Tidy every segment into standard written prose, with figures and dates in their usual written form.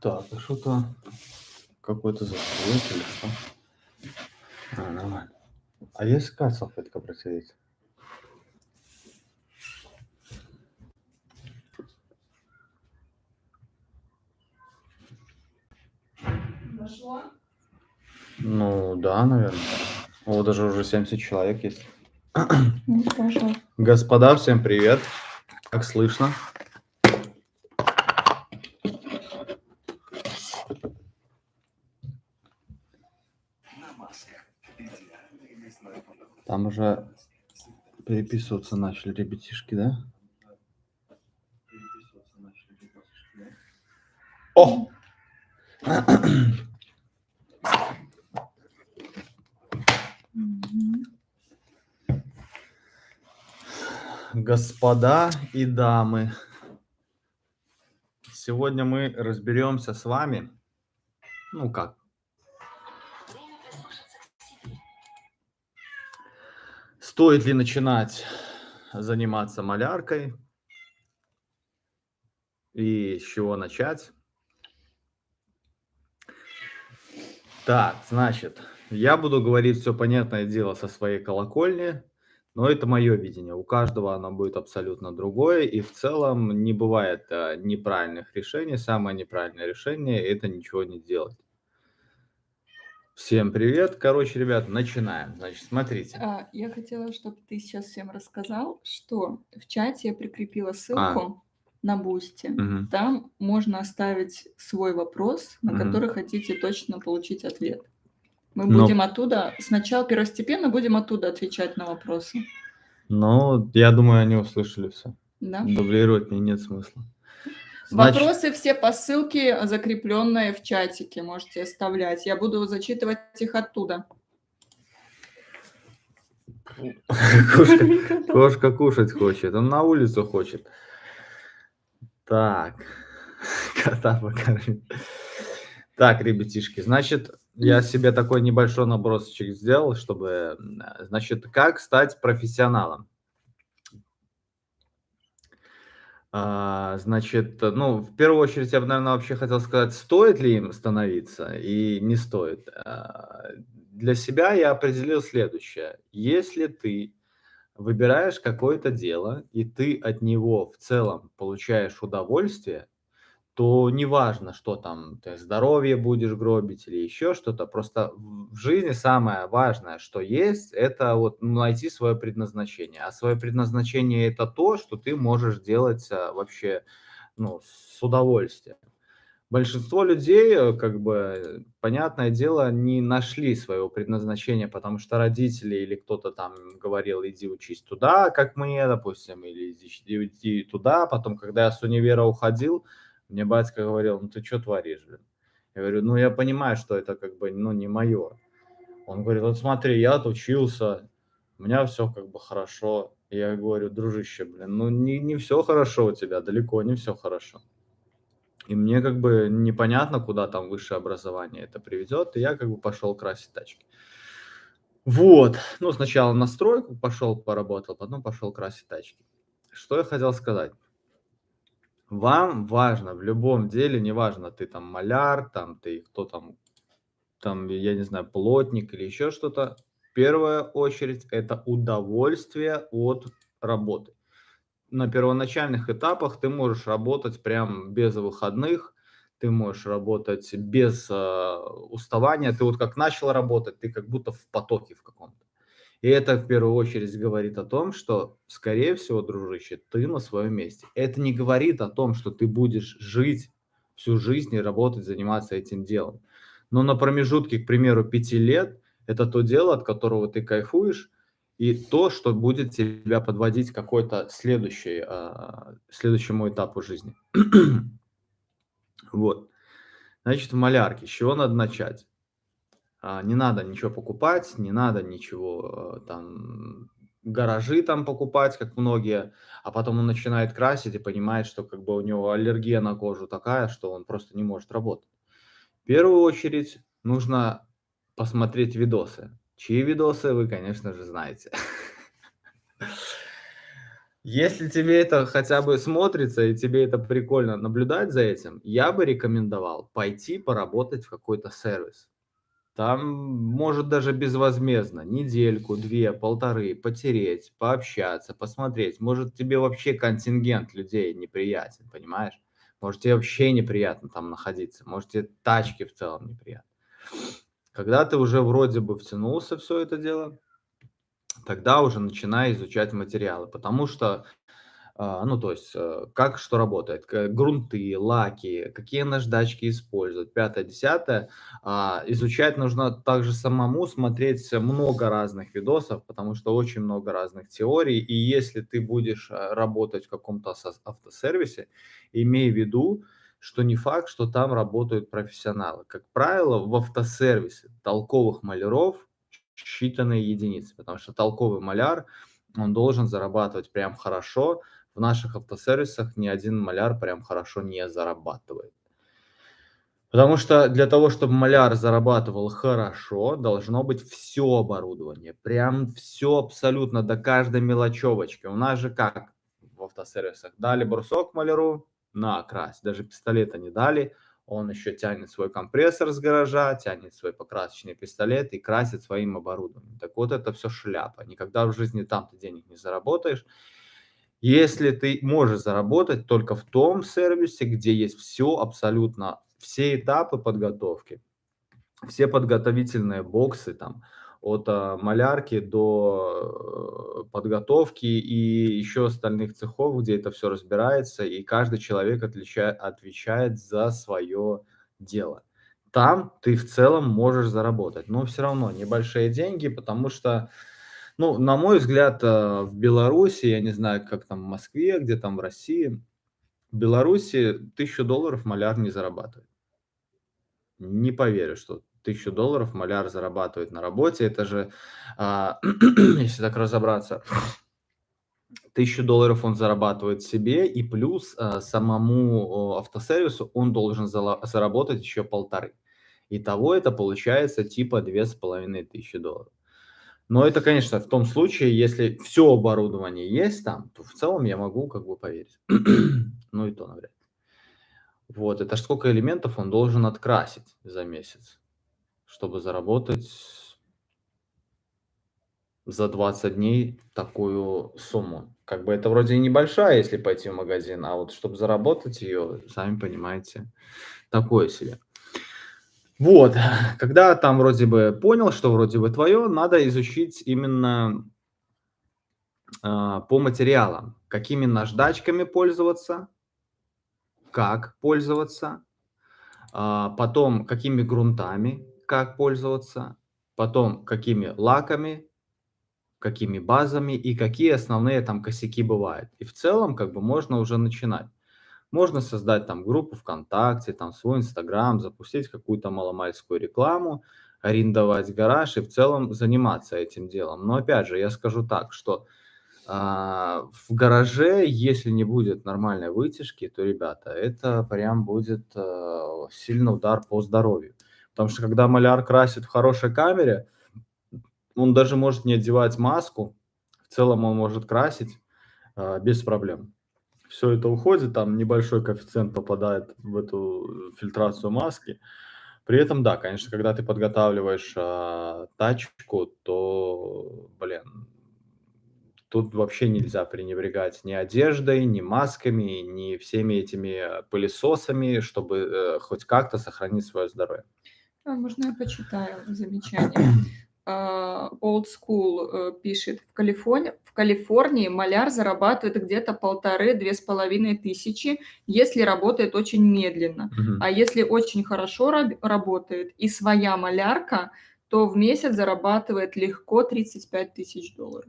Так, а что-то какой-то застой или что? Нормально. А есть какая салфетка протереть? Дошло? Ну да, наверное. О, даже уже 70 человек есть. Ну, хорошо. Господа, всем привет. Как слышно? Там уже переписываться начали ребятишки, да? О! Мгм. Господа и дамы, сегодня мы разберемся с вами, ну как, стоит ли начинать заниматься маляркой и с чего начать. Так, значит, я буду говорить все понятное дело со своей колокольни, но это мое видение. У каждого оно будет абсолютно другое, и в целом не бывает неправильных решений. Самое неправильное решение – это ничего не делать. Всем привет. Короче, ребят, начинаем. Значит, смотрите. Я хотела, чтобы ты сейчас всем рассказал, что в чате я прикрепила А, ссылку на Бусти. мгм, Там можно оставить свой вопрос, на мгм. который хотите точно получить ответ. Мы Ну, будем оттуда, сначала первостепенно будем оттуда отвечать на вопросы. ну, я думаю, они услышали все. Да? Дублировать мне нет смысла. Значит, Вопросы все по ссылке, закрепленные в чатике, можете оставлять. Я буду зачитывать их оттуда. кошка кушать хочет, он на улицу хочет. Так, кота покормить. Так, ребятишки, значит, я себе такой небольшой набросочек сделал, чтобы, значит, как стать профессионалом. Значит, ну, в первую очередь я бы, наверное, вообще хотел сказать, стоит ли им становиться и не стоит. Для себя я определил следующее. Если ты выбираешь какое-то дело, и ты от него в целом получаешь удовольствие, то неважно, что там ты здоровье будешь гробить или еще что-то. Просто в жизни самое важное, что есть, это вот найти свое предназначение. А свое предназначение — это то, что ты можешь делать, вообще, ну, с удовольствием. Большинство людей, как бы, понятное дело, не нашли своего предназначения, потому что родители или кто-то там говорил: "Иди учись туда", как мне, допустим, или "Иди туда". Потом, когда я с универа уходил, мне батька говорил: "Ну ты что творишь, блин?" Я говорю: "Ну я понимаю, что это как бы, ну, не мое". Он говорит: "Вот смотри, я отучился, у меня все как бы хорошо". Я говорю: "Дружище, блин, ну не все хорошо у тебя, далеко не все хорошо". И мне как бы непонятно, куда там высшее образование это приведет, и я как бы пошел красить тачки. Вот. Ну, сначала на стройку пошел, поработал, потом пошел красить тачки. Что я хотел сказать. Вам важно в любом деле, неважно, ты там маляр, там ты кто там, я не знаю, плотник или еще что-то, в первую очередь это удовольствие от работы. На первоначальных этапах ты можешь работать прям без выходных, ты можешь работать без, уставания. Ты вот как начал работать, ты как будто в потоке в каком-то. И это в первую очередь говорит о том, что, скорее всего, дружище, ты на своем месте. Это не говорит о том, что ты будешь жить всю жизнь и работать, заниматься этим делом. Но на промежутке, к примеру, 5 лет это то дело, от которого ты кайфуешь, и то, что будет тебя подводить к какой-то следующему этапу жизни. Вот. Значит, в малярке с чего надо начать? Не надо ничего покупать, не надо ничего, там, гаражи там покупать, как многие, а потом он начинает красить и понимает, что как бы у него аллергия на кожу такая, что он просто не может работать. В первую очередь нужно посмотреть видосы. Чьи видосы, вы, конечно же, знаете. Если тебе это хотя бы смотрится и тебе это прикольно наблюдать за этим, я бы рекомендовал пойти поработать в какой-то сервис. Там, может, даже безвозмездно, недельку, 2, полторы потереть, пообщаться, посмотреть. Может, тебе вообще контингент людей неприятен, понимаешь? Может, тебе вообще неприятно там находиться, может, тебе тачки в целом неприятны. Когда ты уже вроде бы втянулся в все это дело, тогда уже начинай изучать материалы, потому что ну, то есть, как что работает, грунты, лаки, какие наждачки использовать, пятое, десятое. Изучать нужно также самому, смотреть много разных видосов, потому что очень много разных теорий. И если ты будешь работать в каком-то автосервисе, имей в виду, что не факт, что там работают профессионалы. Как правило, в автосервисе толковых маляров считанные единицы, потому что толковый маляр, он должен зарабатывать прям хорошо. В наших автосервисах ни один маляр прям хорошо не зарабатывает. Потому что для того, чтобы маляр зарабатывал хорошо, должно быть все оборудование. Прям все абсолютно до каждой мелочевочки. У нас же как в автосервисах? Дали брусок маляру, на, крась. Даже пистолета не дали. Он еще тянет свой компрессор с гаража, тянет свой покрасочный пистолет и красит своим оборудованием. Так вот это все шляпа. Никогда в жизни там ты денег не заработаешь. Если ты можешь заработать только в том сервисе, где есть все абсолютно все этапы подготовки, все подготовительные боксы там от, малярки до, подготовки и еще остальных цехов, где это все разбирается, и каждый человек отвечает за свое дело. Там ты в целом можешь заработать, но все равно небольшие деньги, потому что, ну, на мой взгляд, в Беларуси, я не знаю, как там в Москве, где там в России, в Беларуси $1000 маляр не зарабатывает. Не поверю, что $1000 маляр зарабатывает на работе. Это же, если так разобраться, $1000 он зарабатывает себе, и плюс, самому, автосервису он должен заработать еще 1500. Итого это получается типа $2500. Но это, конечно, в том случае, если все оборудование есть там, то в целом я могу как бы поверить. Ну и то навряд ли. Вот, это ж сколько элементов он должен открасить за месяц, чтобы заработать за 20 дней такую сумму. Как бы это вроде и небольшая, если пойти в магазин, а вот чтобы заработать ее, сами понимаете, такое себе. Вот, когда там вроде бы понял, что вроде бы твое, надо изучить именно по материалам, какими наждачками пользоваться, как пользоваться, потом какими грунтами, как пользоваться, потом какими лаками, какими базами и какие основные там косяки бывают. И в целом как бы можно уже начинать. Можно создать там группу ВКонтакте, там свой Инстаграм, запустить какую-то маломальскую рекламу, арендовать гараж и в целом заниматься этим делом. Но опять же, я скажу так, что в гараже, если не будет нормальной вытяжки, то, ребята, это прям будет сильный удар по здоровью. Потому что когда маляр красит в хорошей камере, он даже может не одевать маску, в целом он может красить без проблем. Все это уходит, там небольшой коэффициент попадает в эту фильтрацию маски. При этом, да, конечно, когда ты подготавливаешь тачку, то, блин, тут вообще нельзя пренебрегать ни одеждой, ни масками, ни всеми этими пылесосами, чтобы хоть как-то сохранить свое здоровье. Можно я почитаю замечание? Old School пишет: в Калифорнии маляр зарабатывает где-то 1500–2500, если работает очень медленно. Мгм. А если очень хорошо работает и своя малярка, то в месяц зарабатывает легко $35 000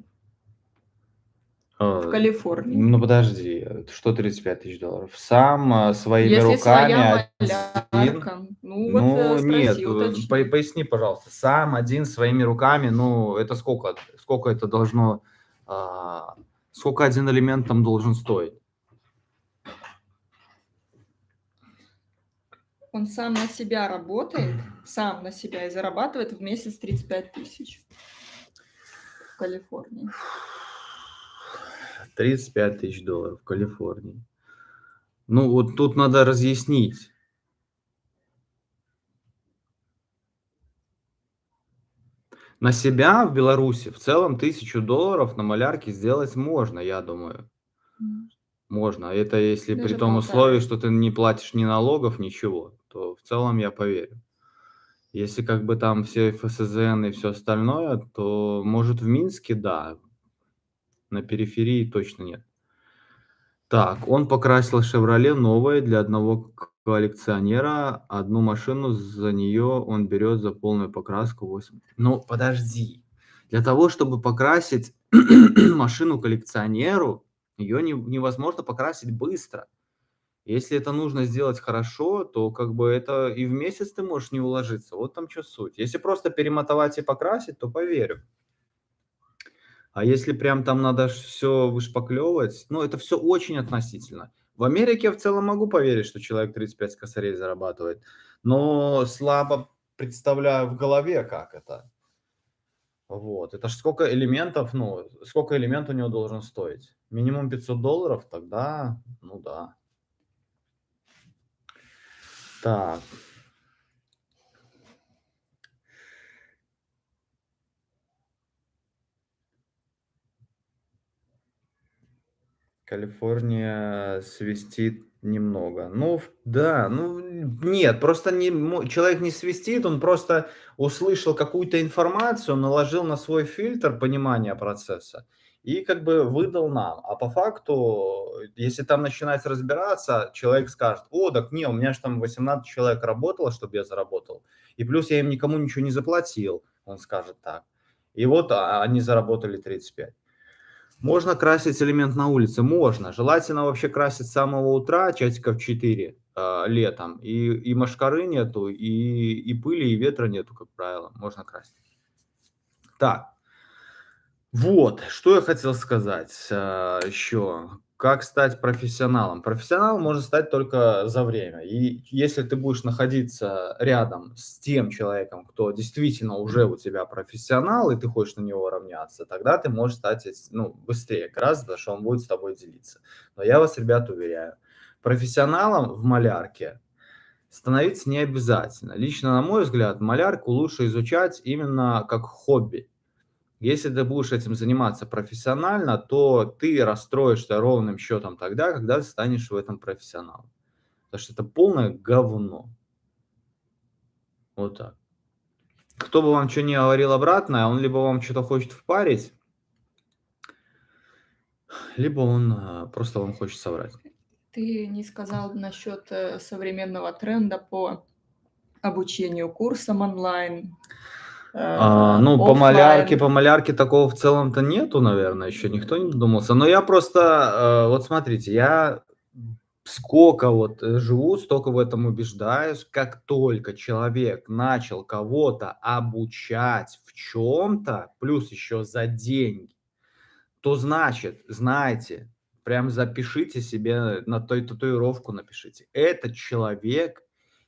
в Калифорнии. Ну подожди, что $35 000? Сам своими Если руками своя один? малярка. Ну вот, Ну нет, спроси, уточни. поясни, пожалуйста, сам один своими руками, ну это сколько? Сколько это должно, сколько один элемент там должен стоить? Он сам на себя работает, сам на себя и зарабатывает в месяц 35 000 в Калифорнии. 35 тысяч долларов в Калифорнии. Ну, вот тут надо разъяснить. На себя в Беларуси в целом $1000 на малярке сделать можно, я думаю. М. Можно. Это если при Даже том условии, 1,5. что ты не платишь ни налогов, ничего, то в целом я поверю. Если как бы там все ФСЗН и все остальное, то, может, в Минске, да, на периферии точно нет. Так, он покрасил «Шевроле» новое для одного коллекционера. Одну машину за нее он берет за полную покраску 8. Ну, подожди. Для того, чтобы покрасить машину коллекционеру, ее невозможно покрасить быстро. Если это нужно сделать хорошо, то как бы это и в месяц ты можешь не уложиться. Вот там чё суть. Если просто перемотовать и покрасить, то поверю. А если прям там надо все вышпаклевывать, ну, это все очень относительно. В Америке я в целом могу поверить, что человек 35 косарей зарабатывает, но слабо представляю в голове, как это. Вот. Это ж сколько элементов, ну, сколько элемент у него должен стоить? Минимум $500, тогда, ну да. Так. Калифорния свистит немного. Ну, да, ну, нет, просто человек не свистит, он просто услышал какую-то информацию, наложил на свой фильтр понимания процесса и как бы выдал нам. А по факту, если там начинать разбираться, человек скажет: о, так не, у меня же там 18 человек работало, чтобы я заработал, и плюс я им никому ничего не заплатил, он скажет так. И вот они заработали 35. Можно красить элемент на улице? Можно. Желательно вообще красить с самого утра, часиков 4, летом. И мошкары нету, и пыли, и ветра нету, как правило. Можно красить. Так, вот, что я хотел сказать, еще. Как стать профессионалом? Профессионалом можно стать только за время. И если ты будешь находиться рядом с тем человеком, кто действительно уже у тебя профессионал, и ты хочешь на него равняться, тогда ты можешь стать, ну, быстрее гораздо, потому что он будет с тобой делиться. Но я вас, ребят, уверяю, профессионалом в малярке становиться не обязательно. Лично, на мой взгляд, малярку лучше изучать именно как хобби. Если ты будешь этим заниматься профессионально, то ты расстроишься ровным счетом тогда, когда ты станешь в этом профессионалом. Потому что это полное говно. Вот так. Кто бы вам что ни говорил обратное, он либо вам что-то хочет впарить, либо он просто вам хочет соврать. Ты не сказал насчет современного тренда по обучению курсам онлайн, Ну, оффлайн. по малярке такого в целом-то нету, наверное, еще никто не додумался. Но я просто, вот смотрите, я сколько вот живу, столько в этом убеждаюсь. Как только человек начал кого-то обучать в чем-то, плюс еще за деньги, то значит, знаете, прям запишите себе на той татуировку, напишите: этот человек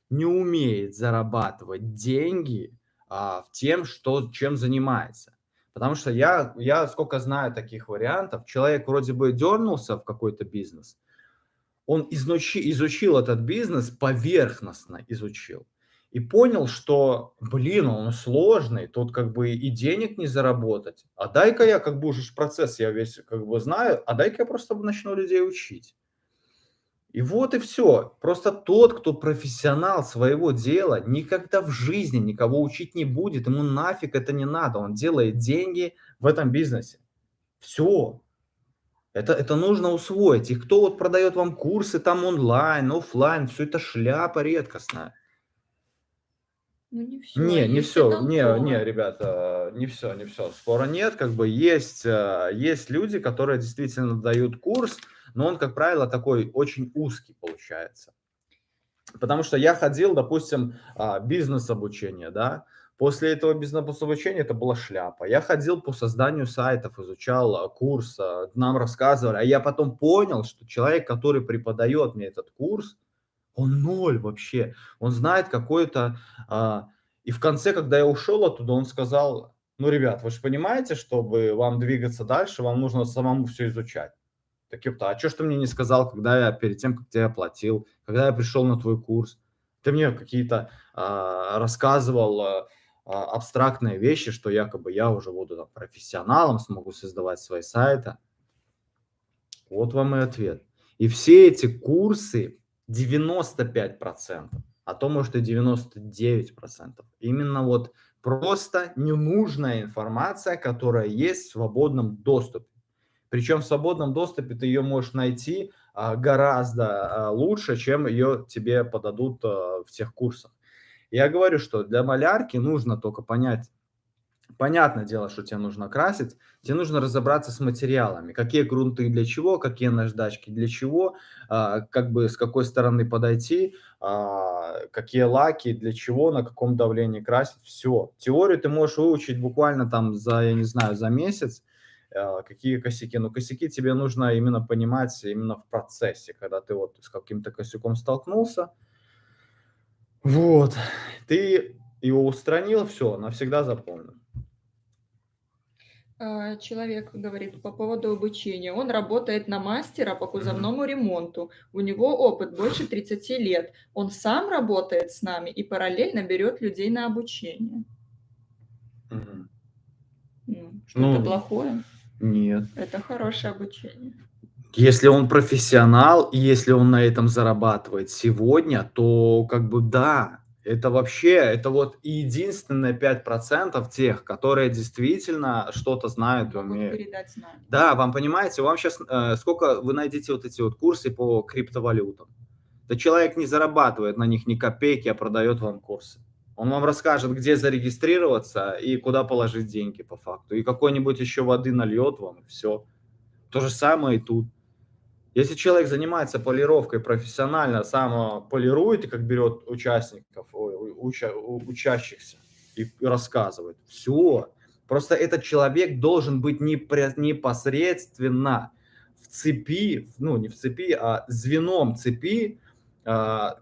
не умеет зарабатывать деньги в тем, чем занимается. Потому что я сколько знаю таких вариантов, человек вроде бы дернулся в какой-то бизнес, он изучил этот бизнес, поверхностно изучил. И понял, что, блин, он сложный, тут как бы и денег не заработать. А дай-ка я как бы уже процесс я весь как бы знаю, а дай-ка я просто начну людей учить. И вот и все. Просто тот, кто профессионал своего дела, никогда в жизни никого учить не будет. Ему нафиг это не надо. Он делает деньги в этом бизнесе. Все. Это нужно усвоить. И кто вот продает вам курсы там онлайн, оффлайн, все это шляпа редкостная. Ну, не все, Не есть и все, не, толково. ребята, не все, не все. Спора нет, как бы есть люди, которые действительно дают курс, но он, как правило, такой очень узкий получается. Потому что я ходил, допустим, бизнес-обучение, да. После этого бизнес-обучения это была шляпа. Я ходил по созданию сайтов, изучал курс, нам рассказывали. А я потом понял, что человек, который преподает мне этот курс, он ноль вообще. Он знает какой-то... И в конце, когда я ушел оттуда, он сказал: ну, ребят, вы же понимаете, чтобы вам двигаться дальше, вам нужно самому все изучать. Так ёпта, а чё ж ты мне не сказал, когда я перед тем, как тебе оплатил, когда я пришел на твой курс? Ты мне какие-то, рассказывал, абстрактные вещи, что якобы я уже буду там профессионалом, смогу создавать свои сайты. Вот вам и ответ. И все эти курсы 95%, а то, может, и 99%, именно вот просто ненужная информация, которая есть в свободном доступе. Причем в свободном доступе ты ее можешь найти, гораздо, лучше, чем ее тебе подадут, в тех курсах. Я говорю, что для малярки нужно только понять. Понятное дело, что тебе нужно красить, тебе нужно разобраться с материалами. Какие грунты для чего, какие наждачки для чего, как бы с какой стороны подойти, какие лаки для чего, на каком давлении красить. Все. Теорию ты можешь выучить буквально там за, я не знаю, за месяц, какие косяки. Но косяки тебе нужно именно понимать именно в процессе, когда ты вот с каким-то косяком столкнулся. Вот. Ты его устранил, все, навсегда запомнил. Человек говорит по поводу обучения. Он работает на мастера по кузовному ремонту. У него опыт больше 30 лет. Он сам работает с нами и параллельно берет людей на обучение. Мгм. Что-то Ну, плохое? нет. Это хорошее обучение. Если он профессионал, и если он на этом зарабатывает сегодня, то как бы да, это вообще, это вот единственные 5% тех, которые действительно что-то знают и Могут умеют. передать знания. Да, вам понимаете, вам сейчас сколько вы найдете вот эти вот курсы по криптовалютам? Да человек не зарабатывает на них ни копейки, а продает вам курсы. Он вам расскажет, где зарегистрироваться и куда положить деньги по факту. И какой-нибудь еще воды нальет вам, и все. То же самое и тут. Если человек занимается полировкой профессионально, сам полирует и как берет участников, учащихся и рассказывает, все. Просто этот человек должен быть непосредственно в цепи, ну не в цепи, а звеном цепи,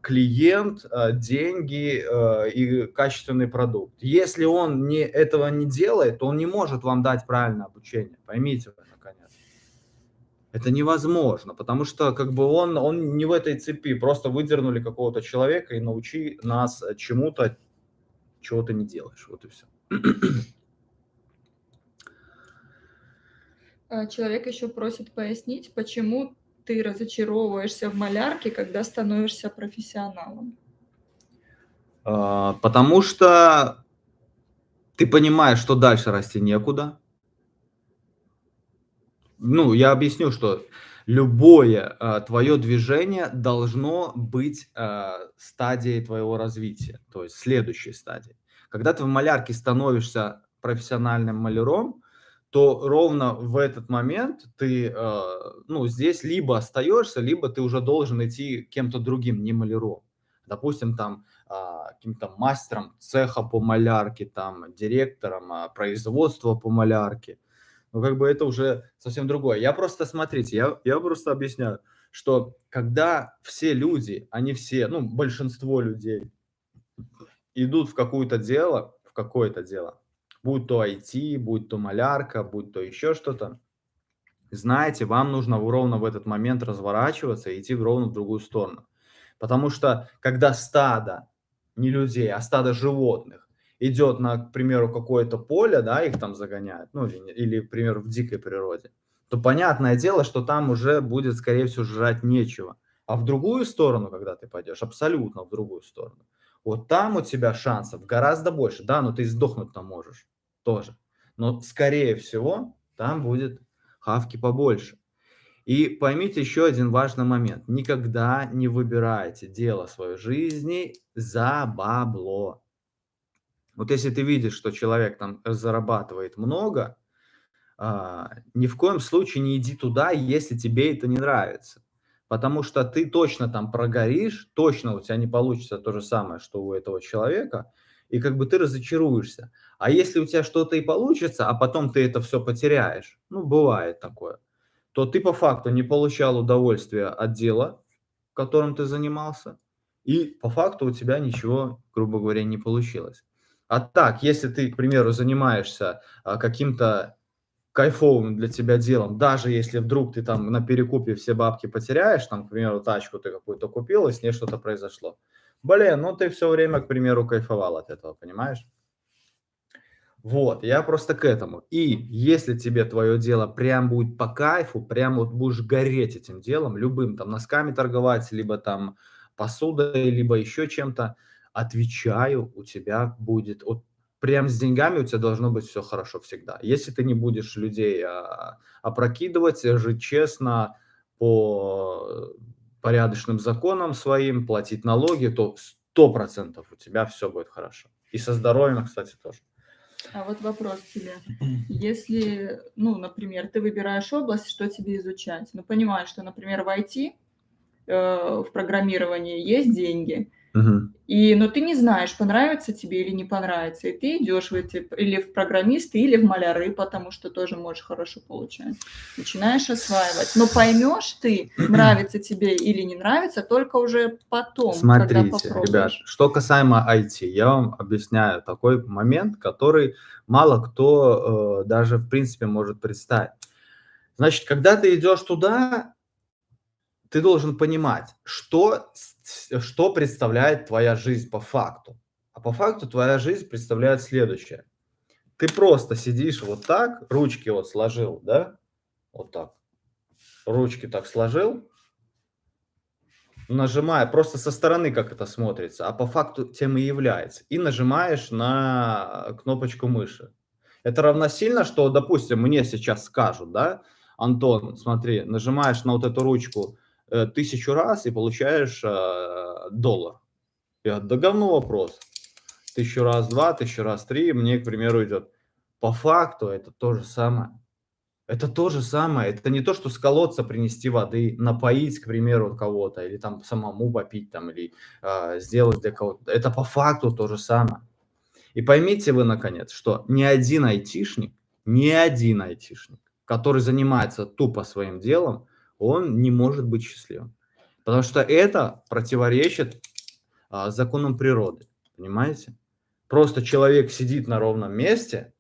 клиент, деньги и качественный продукт. Если он этого не делает, то он не может вам дать правильное обучение. Поймите вы, наконец. Это невозможно, потому что как бы он не в этой цепи. Просто выдернули какого-то человека и научи нас чему-то, чего ты не делаешь. Вот и все. Человек еще просит пояснить, почему ты разочаровываешься в малярке, когда становишься профессионалом. Потому что ты понимаешь, что дальше расти некуда. Ну, я объясню, что любое твое движение должно быть стадией твоего развития, то есть следующей стадией. Когда ты в малярке становишься профессиональным маляром, то ровно в этот момент ты, ну, здесь либо остаешься, либо ты уже должен идти кем-то другим, не маляром. Допустим, там каким-то мастером цеха по малярке, там, директором производства по малярке. Ну, как бы это уже совсем другое. Я просто, смотрите, я просто объясняю, что когда все люди, они все, ну, большинство людей идут в какое-то дело, будь то IT, будь то малярка, будь то еще что-то, знаете, вам нужно ровно в этот момент разворачиваться и идти ровно в другую сторону. Потому что когда стадо, не людей, а стадо животных идет на, к примеру, какое-то поле, да, их там загоняют, ну или, к примеру, в дикой природе, то понятное дело, что там уже будет, скорее всего, жрать нечего. А в другую сторону, когда ты пойдешь, абсолютно в другую сторону, вот там у тебя шансов гораздо больше. Да, но ты и сдохнуть там можешь тоже. Но, скорее всего, там будет хавки побольше. И поймите еще один важный момент. Никогда не выбирайте дело своей жизни за бабло. Вот если ты видишь, что человек там зарабатывает много, ни в коем случае не иди туда, если тебе это не нравится. Потому что ты точно там прогоришь, точно у тебя не получится то же самое, что у этого человека, и как бы ты разочаруешься. А если у тебя что-то и получится, а потом ты это все потеряешь, ну, бывает такое, то ты по факту не получал удовольствия от дела, которым ты занимался, и по факту у тебя ничего, грубо говоря, не получилось. А так, если ты, к примеру, занимаешься каким-то кайфовым для тебя делом, даже если вдруг ты там на перекупе все бабки потеряешь, там, к примеру, тачку ты какую-то купил, и с ней что-то произошло. Блин, ну ты все время, к примеру, кайфовал от этого, понимаешь? Вот, я просто к этому. И если тебе твое дело прям будет по кайфу, прям вот будешь гореть этим делом, любым, там, носками торговать, либо там посудой, либо еще чем-то, отвечаю, у тебя будет, вот прям с деньгами у тебя должно быть все хорошо всегда. Если ты не будешь людей опрокидывать, жить честно, по порядочным законам своим, платить налоги, то 100% у тебя все будет хорошо. И со здоровьем, кстати, тоже. А вот вопрос тебе. Если, ну, например, ты выбираешь область, что тебе изучать, но понимаешь, что, например, в IT, в программировании есть деньги, Мгм. но ты не знаешь, понравится тебе или не понравится, и ты идешь в эти или в программисты, или в маляры, потому что тоже можешь хорошо получать. Начинаешь осваивать. Но поймешь ты, нравится тебе или не нравится, только уже потом, когда Смотрите, ребят, попробуешь. что касаемо IT, я вам объясняю такой момент, который мало кто даже в принципе может представить. Значит, когда ты идешь туда, ты должен понимать, что представляет твоя жизнь по факту. А по факту твоя жизнь представляет следующее. Ты просто сидишь вот так, ручки вот сложил, да, вот так, ручки так сложил, нажимая просто со стороны, как это смотрится, а по факту тем и является. И нажимаешь на кнопочку мыши. Это равносильно, что, допустим, мне сейчас скажут, да, Антон, смотри, нажимаешь на вот эту ручку 1000 раз и получаешь $1. Я, да говно вопрос. 1000 раз 2, 1000 раз 3, мне, к примеру, идет. По факту это то же самое. Это то же самое. Это не то, что с колодца принести воды, напоить, к примеру, кого-то, или там самому попить, там, или сделать для кого-то. Это по факту то же самое. И поймите вы, наконец, что ни один айтишник, который занимается тупо своим делом, он не может быть счастливым. Потому что это противоречит законам природы. Понимаете? Просто человек сидит на ровном месте.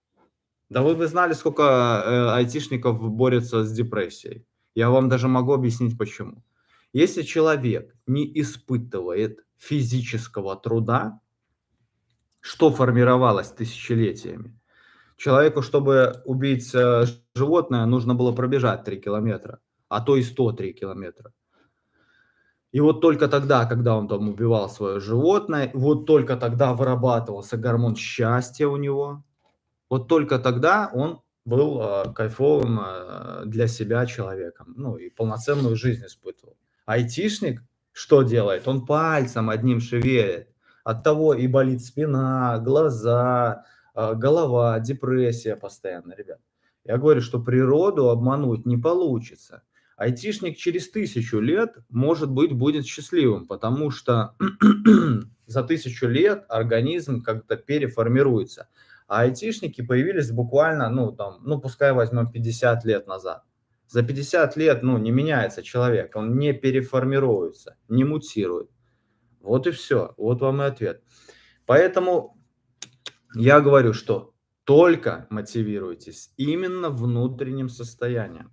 Да вы бы знали, сколько айтишников борются с депрессией. Я вам даже могу объяснить почему. Если человек не испытывает физического труда, что формировалось тысячелетиями? Человеку, чтобы убить животное, нужно было пробежать 3 километра, а то и 103 километра. И вот только тогда, когда он там убивал свое животное, вот только тогда вырабатывался гормон счастья у него. Вот только тогда он был кайфовым для себя человеком, ну и полноценную жизнь испытывал. Айтишник что делает? Он пальцем одним шевелит. От того и болит спина, глаза, голова, депрессия постоянно, ребят. Я говорю, что природу обмануть не получится. Айтишник через 1000 лет, может быть, будет счастливым, потому что за 1000 лет организм как-то переформируется. А айтишники появились буквально, ну, там, ну, пускай возьмем 50 лет назад. За 50 лет, ну, не меняется человек, он не переформируется, не мутирует. Вот и все, вот вам и ответ. Поэтому я говорю, что только мотивируйтесь именно внутренним состоянием.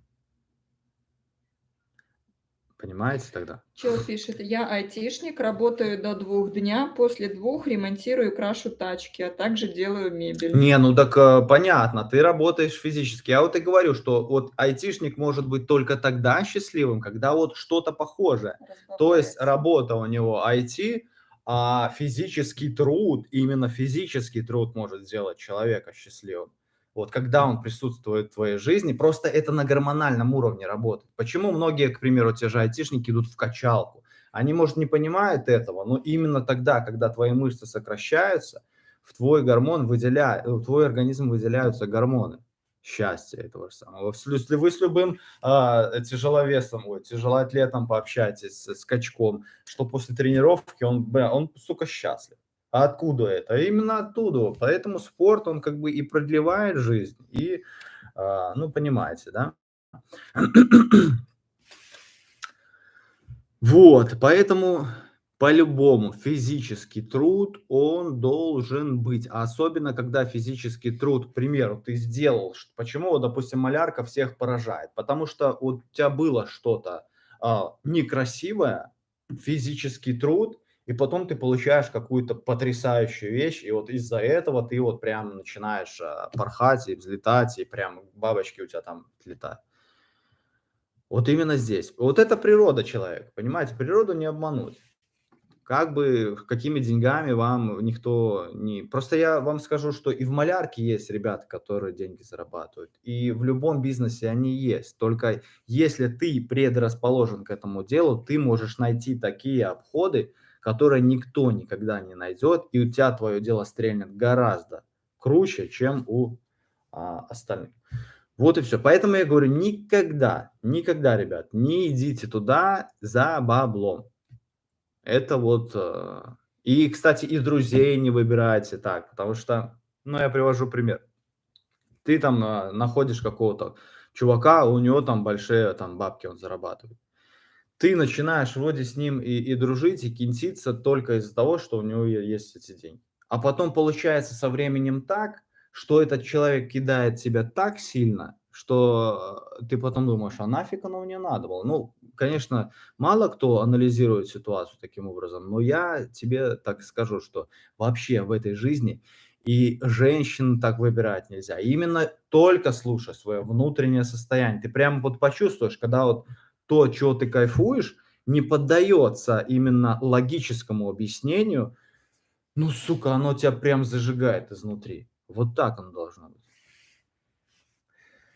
Понимаете тогда? Чел пишет: я айтишник, работаю до 2 дня, после 2 ремонтирую и крашу тачки, а также делаю мебель. Не, ну так понятно, ты работаешь физически. Я вот и говорю, что вот айтишник может быть только тогда счастливым, когда вот что-то похожее. То есть Разбавляется. работа у него IT, а физический труд, именно физический труд может сделать человека счастливым. Вот когда он присутствует в твоей жизни, просто это на гормональном уровне работает. Почему многие, к примеру, те же айтишники идут в качалку? Они, может, не понимают этого, но именно тогда, когда твои мышцы сокращаются, в твой организм выделяются гормоны счастья этого же самого. Если вы с любым тяжеловесом, тяжелоатлетом пообщаетесь, с качком, что после тренировки он, сука, счастлив. А откуда это? Именно оттуда. Поэтому спорт, он как бы и продлевает жизнь, и, ну, понимаете, да? Вот, поэтому По-любому физический труд, он должен быть. А особенно, когда физический труд, к примеру, ты сделал. Почему, вот, допустим, малярка всех поражает? Потому что вот у тебя было что-то некрасивое, физический труд, и потом ты получаешь какую-то потрясающую вещь, и вот из-за этого ты вот прям начинаешь порхать и взлетать, и прям бабочки у тебя там летают. Вот именно здесь. Вот это природа человека, понимаете? Природу не обмануть. Как бы, какими деньгами вам никто не... Просто я вам скажу, что и в малярке есть ребята, которые деньги зарабатывают, и в любом бизнесе они есть. Только если ты предрасположен к этому делу, ты можешь найти такие обходы, которые никто никогда не найдет, и у тебя твое дело стрельнет гораздо круче, чем у остальных. Вот и все. Поэтому я говорю, никогда, никогда, ребят, не идите туда за баблом. Это вот, и, кстати, и друзей не выбирайте так, потому что, ну, я привожу пример. Ты там находишь какого-то чувака, у него там большие там бабки он зарабатывает. Ты начинаешь вроде с ним и дружить, и кинтиться только из-за того, что у него есть эти деньги. А потом получается со временем так, что этот человек кидает тебя так сильно, что ты потом думаешь, а нафиг оно мне надо было? Ну, конечно, мало кто анализирует ситуацию таким образом, но я тебе так скажу, что вообще в этой жизни и женщин так выбирать нельзя. Именно только слушай свое внутреннее состояние. Ты прямо вот почувствуешь, когда вот то, чего ты кайфуешь, не поддается именно логическому объяснению, ну, сука, оно тебя прям зажигает изнутри. Вот так оно должно быть.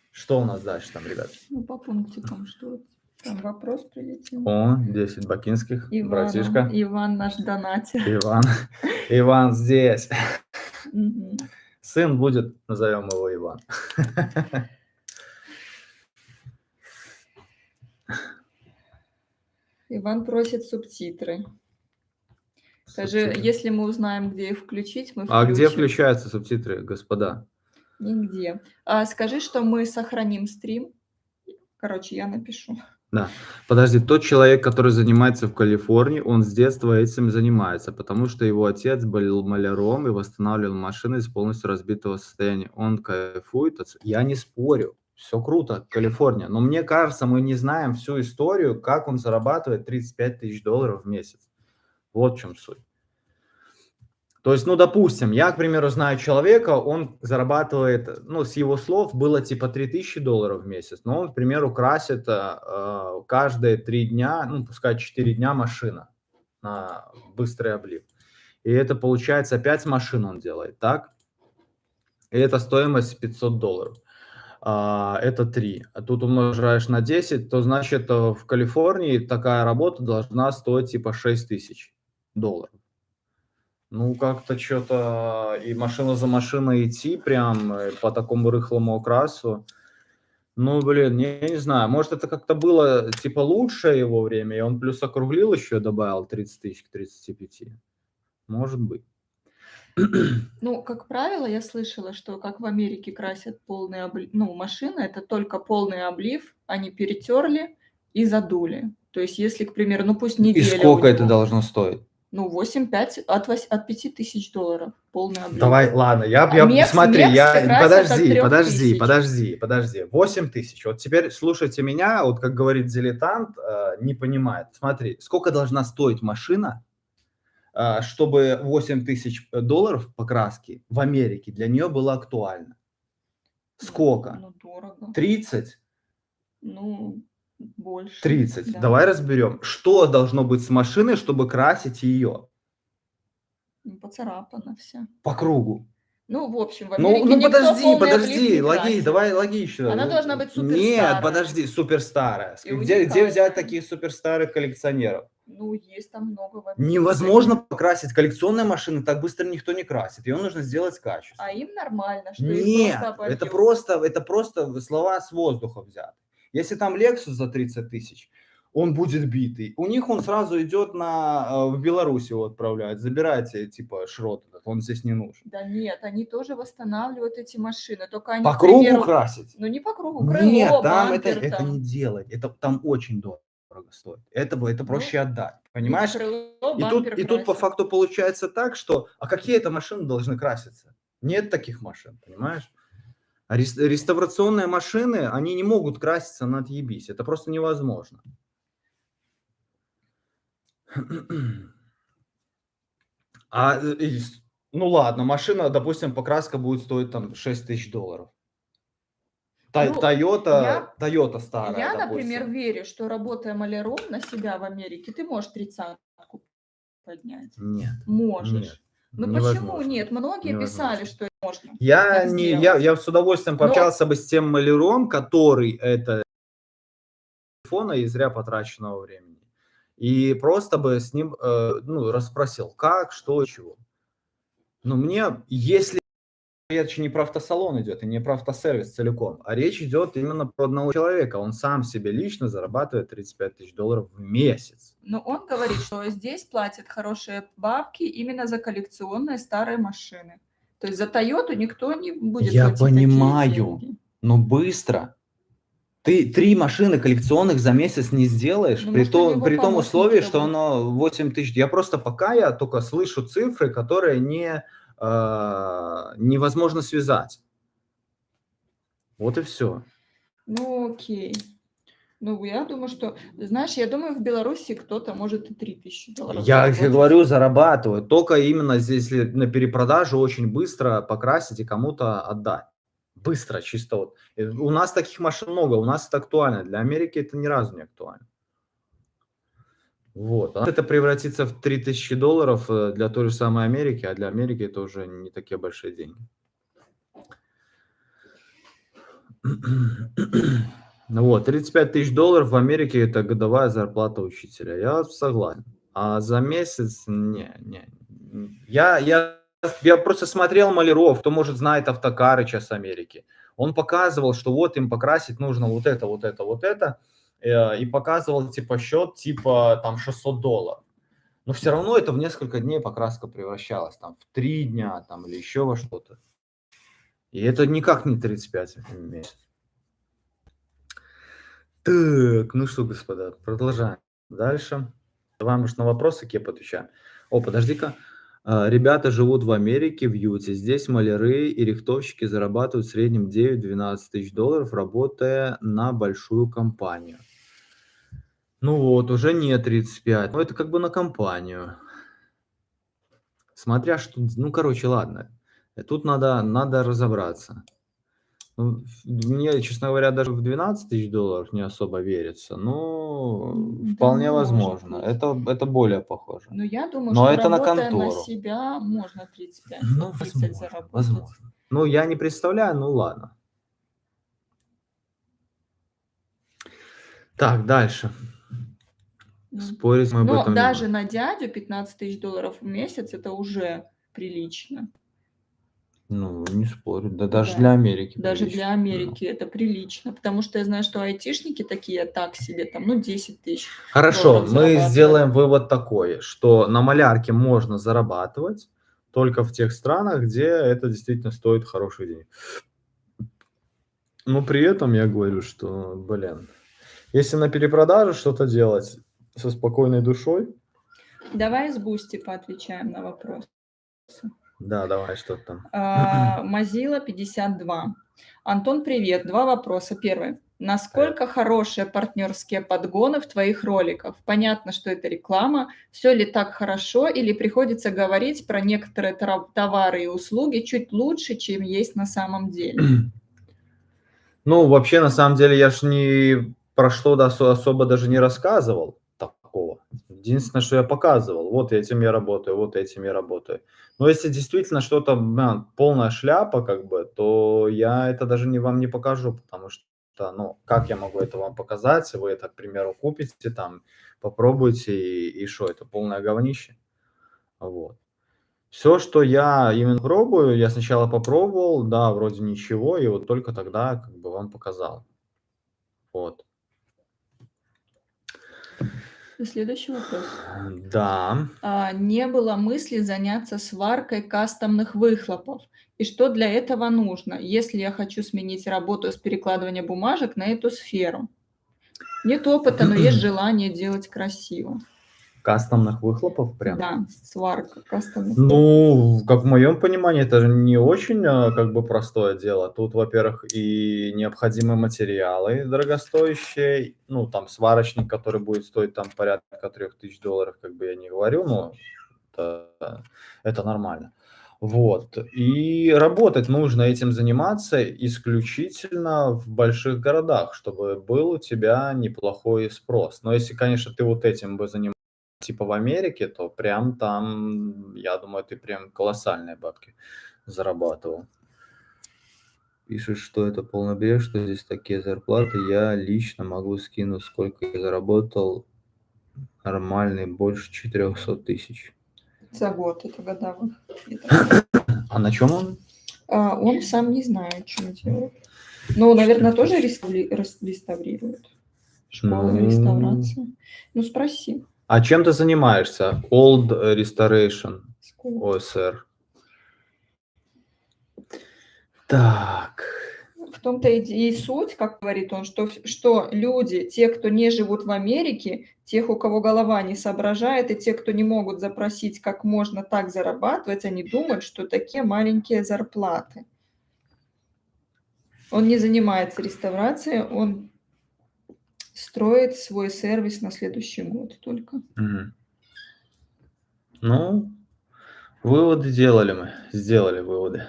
Что у нас дальше там, ребят? Ну, по пунктикам, что там вопрос прилетел. О, 10 бакинских, Ивану. братишка. Иван наш донатер. Иван здесь. Мгм. Сын будет, назовем его Иван. Иван просит субтитры. Скажи, Субтитры. если мы узнаем, где их включить, мы А где включим. включаются субтитры, господа? Нигде. Скажи, что мы сохраним стрим. Короче, я напишу. Да. Подожди, тот человек, который занимается в Калифорнии, он с детства этим занимается, потому что его отец был маляром и восстанавливал машины из полностью разбитого состояния. Он кайфует. Я не спорю. Все круто, Калифорния. Но мне кажется, мы не знаем всю историю, как он зарабатывает 35 тысяч долларов в месяц. Вот в чем суть. То есть, ну, допустим, я, к примеру, знаю человека, он зарабатывает, ну, с его слов, было типа 3000 долларов в месяц, но он, к примеру, красит каждые 3 дня, ну, пускай 4 дня машина на быстрый облив. И это получается 5 машин он делает, так? И это стоимость 500 долларов. Это 3. А тут умножаешь на 10, то значит в Калифорнии такая работа должна стоить типа 6000 долларов. Ну, как-то что-то и машина за машиной идти прям по такому рыхлому окрасу. Ну, блин, я не знаю, может, это как-то было, типа, лучше его время, и он плюс округлил еще, добавил 30 тысяч к 35. Может быть. Ну, как правило, я слышала, что как в Америке красят полный облив, ну, машины, это только полный облив, они перетерли и задули. То есть, если, к примеру, ну пусть И неделя у сколько это него, должно стоить? ну, 8-5, от 5000 долларов полный облив. Давай, ладно, смотри, подожди, 8 тысяч. Вот теперь слушайте меня, вот как говорит дилетант, не понимает. Смотри, сколько должна стоить машина, чтобы 8 тысяч долларов покраски в Америке для нее было актуально? Сколько? Ну, дорого. 30? Ну, больше. 30. Да. Давай разберем, что должно быть с машиной, чтобы красить ее Ну, поцарапана вся. по кругу. Ну, в общем, в Америке никто подожди, полный облив не красит. давай логично. Она должна быть Нет, суперстарая. подожди, суперстарая. И Где уникальная. взять таких суперстарых коллекционеров? Ну, есть там много в Америке. Невозможно покрасить. Коллекционные машины так быстро никто не красит. Ее нужно сделать качественно. А им нормально, что их Нет, просто обольют. это просто слова с воздуха взяты. Если там Lexus за 30 тысяч, он будет битый. У них он сразу идет в Беларусь его отправляют. Забирайте, типа, шрот этот, он здесь не нужен. Да нет, они тоже восстанавливают эти машины, только они, По к кругу примеру, красить? ну не по кругу, крыло, Нет, там бампер, это там. не делать. Это там очень дорого. дорого стоит. Это Ну, проще отдать, и понимаешь? крыло, И бампер тут по красят. факту получается так, что а какие это машины должны краситься? Нет таких машин, понимаешь? А реставрационные машины, они не могут краситься на отъебись. Это просто невозможно. Ну ладно, машина, допустим, покраска будет стоить там $6000. Ну, Toyota я, старая, например, допустим. верю, что работая маляром на себя в Америке, ты можешь 30-ку поднять. Нет, нет, Можешь. Ну почему невозможно. нет? Многие писали, Невозможно. что это можно Я так не, сделать. я с удовольствием Но пообщался бы с тем маляром, который это телефона и зря потраченного времени. И просто бы с ним, ну, расспросил, как, что, чего. Но мне, если речь не про автосалон идет и не про автосервис целиком, а речь идет именно про одного человека. Он сам себе лично зарабатывает $35 000 в месяц. Но он говорит, что здесь платят хорошие бабки именно за коллекционные старые машины. То есть за Тойоту никто не будет Я платить такие понимаю, деньги. но быстро. Ты 3 машины коллекционных за месяц не сделаешь, Ну, при, может, у него при том помощники условии, что будут. оно 8000. Я просто пока я только слышу цифры, которые невозможно связать. Вот и все. Ну, окей. Ну, я думаю, что, знаешь, я думаю, в Беларуси кто-то может и $3000 Я заработать. говорю, зарабатывают. Только именно здесь на перепродажу очень быстро покрасить и кому-то отдать. Быстро, чисто вот. У нас таких машин много, у нас это актуально. Для Америки это ни разу не актуально. Вот. А это превратится в $3000 для той же самой Америки, а для Америки это уже не такие большие деньги. Ну вот, $35 000 в Америке это годовая зарплата учителя. Я согласен. А за месяц не. Я просто смотрел маляров, кто, может, знает Автокарыча с Америки. Он показывал, что вот им покрасить нужно вот это, вот это, вот это. И показывал типа счет типа там $600. Но все равно это в несколько дней покраска превращалась, там в 3 дня там, или еще во что-то. И это никак не 35 в месяц. Так, ну что, господа, продолжаем дальше. Давай, может, на вопросы Кеп отвечаем. О, подожди-ка. Ребята живут в Америке, в Юте. Здесь маляры и рихтовщики зарабатывают в среднем 9-12 тысяч долларов, работая на большую компанию. Ну вот, уже не 35. Ну, это как бы на компанию. Смотря что, ну, короче, ладно. Тут надо разобраться. Ну, мне, честно говоря, даже в 12 тысяч долларов не особо верится, но Да, вполне может возможно. быть. Это более похоже. Но я думаю, Но что это на работая на контору. себя, можно 35 Ну, 30 возможно, заработать. возможно. Ну, я не представляю, ну ладно. Так, дальше. Спорить мы об Но этом не даже будем. на дядю 15 тысяч долларов в месяц это уже прилично. Ну, не спорю. Да даже Да. для Америки Даже прилично. для Америки это прилично, потому что я знаю, что айтишники такие так себе, там, ну, 10 тысяч Хорошо, долларов мы зарабатывают. сделаем вывод такой, что на малярке можно зарабатывать только в тех странах, где это действительно стоит хороших денег. Но при этом я говорю, что, блин, если на перепродаже что-то делать со спокойной душой. Давай с Бусти поотвечаем на вопрос. Да, давай, что там. Mozilla 52. Антон, привет. 2 вопроса. Первый. Насколько хорошие партнерские подгоны в твоих роликах? Понятно, что это реклама. Все ли так хорошо или приходится говорить про некоторые товары и услуги чуть лучше, чем есть на самом деле? Ну, вообще, на самом деле, я ж ни про что особо даже не рассказывал такого. Единственное, что я показывал, вот этим я работаю, вот этим я работаю. Но если действительно что-то, полная шляпа, как бы, то я это даже вам не покажу, потому что, ну, как я могу это вам показать? Вы это, к примеру, купите, там, попробуйте, и что, это полное говнище. Вот. Все, что я именно пробую, я сначала попробовал, да, вроде ничего, и вот только тогда как бы вам показал. Вот. Следующий вопрос. Да. Не было мысли заняться сваркой кастомных выхлопов. И что для этого нужно, если я хочу сменить работу с перекладывания бумажек на эту сферу? Нет опыта, но есть желание делать красиво. Кастомных выхлопов прям? Да, сварка кастомных выхлопов. Ну, как в моем понимании, это же не очень, как бы простое дело. Тут, во-первых, и необходимые материалы дорогостоящие. Ну, там сварочник, который будет стоить там порядка $3000, как бы я не говорю, но это нормально. Вот. И работать нужно, этим заниматься исключительно в больших городах, чтобы был у тебя неплохой спрос. Но если, конечно, ты вот этим бы занимался типа в Америке, то прям там, я думаю, ты прям колоссальные бабки зарабатывал. Пишешь, что это полный бред, что здесь такие зарплаты. Я лично могу скинуть, сколько я заработал. Нормальный, больше 400 тысяч. За год это годовых. я так А на чем он? Он сам не знает, что делает. Ну, наверное, тоже реставрирует. Школа Ну, реставрации. Ну, спроси. а чем ты занимаешься? Old Restoration, Сколько? ОСР. Так. В том-то и суть, как говорит он, что люди, те, кто не живут в Америке, тех, у кого голова не соображает, и те, кто не могут запросить, как можно так зарабатывать, они думают, что такие маленькие зарплаты. Он не занимается реставрацией, он строит свой сервис на следующий год только. Мгм. Ну, выводы сделали выводы.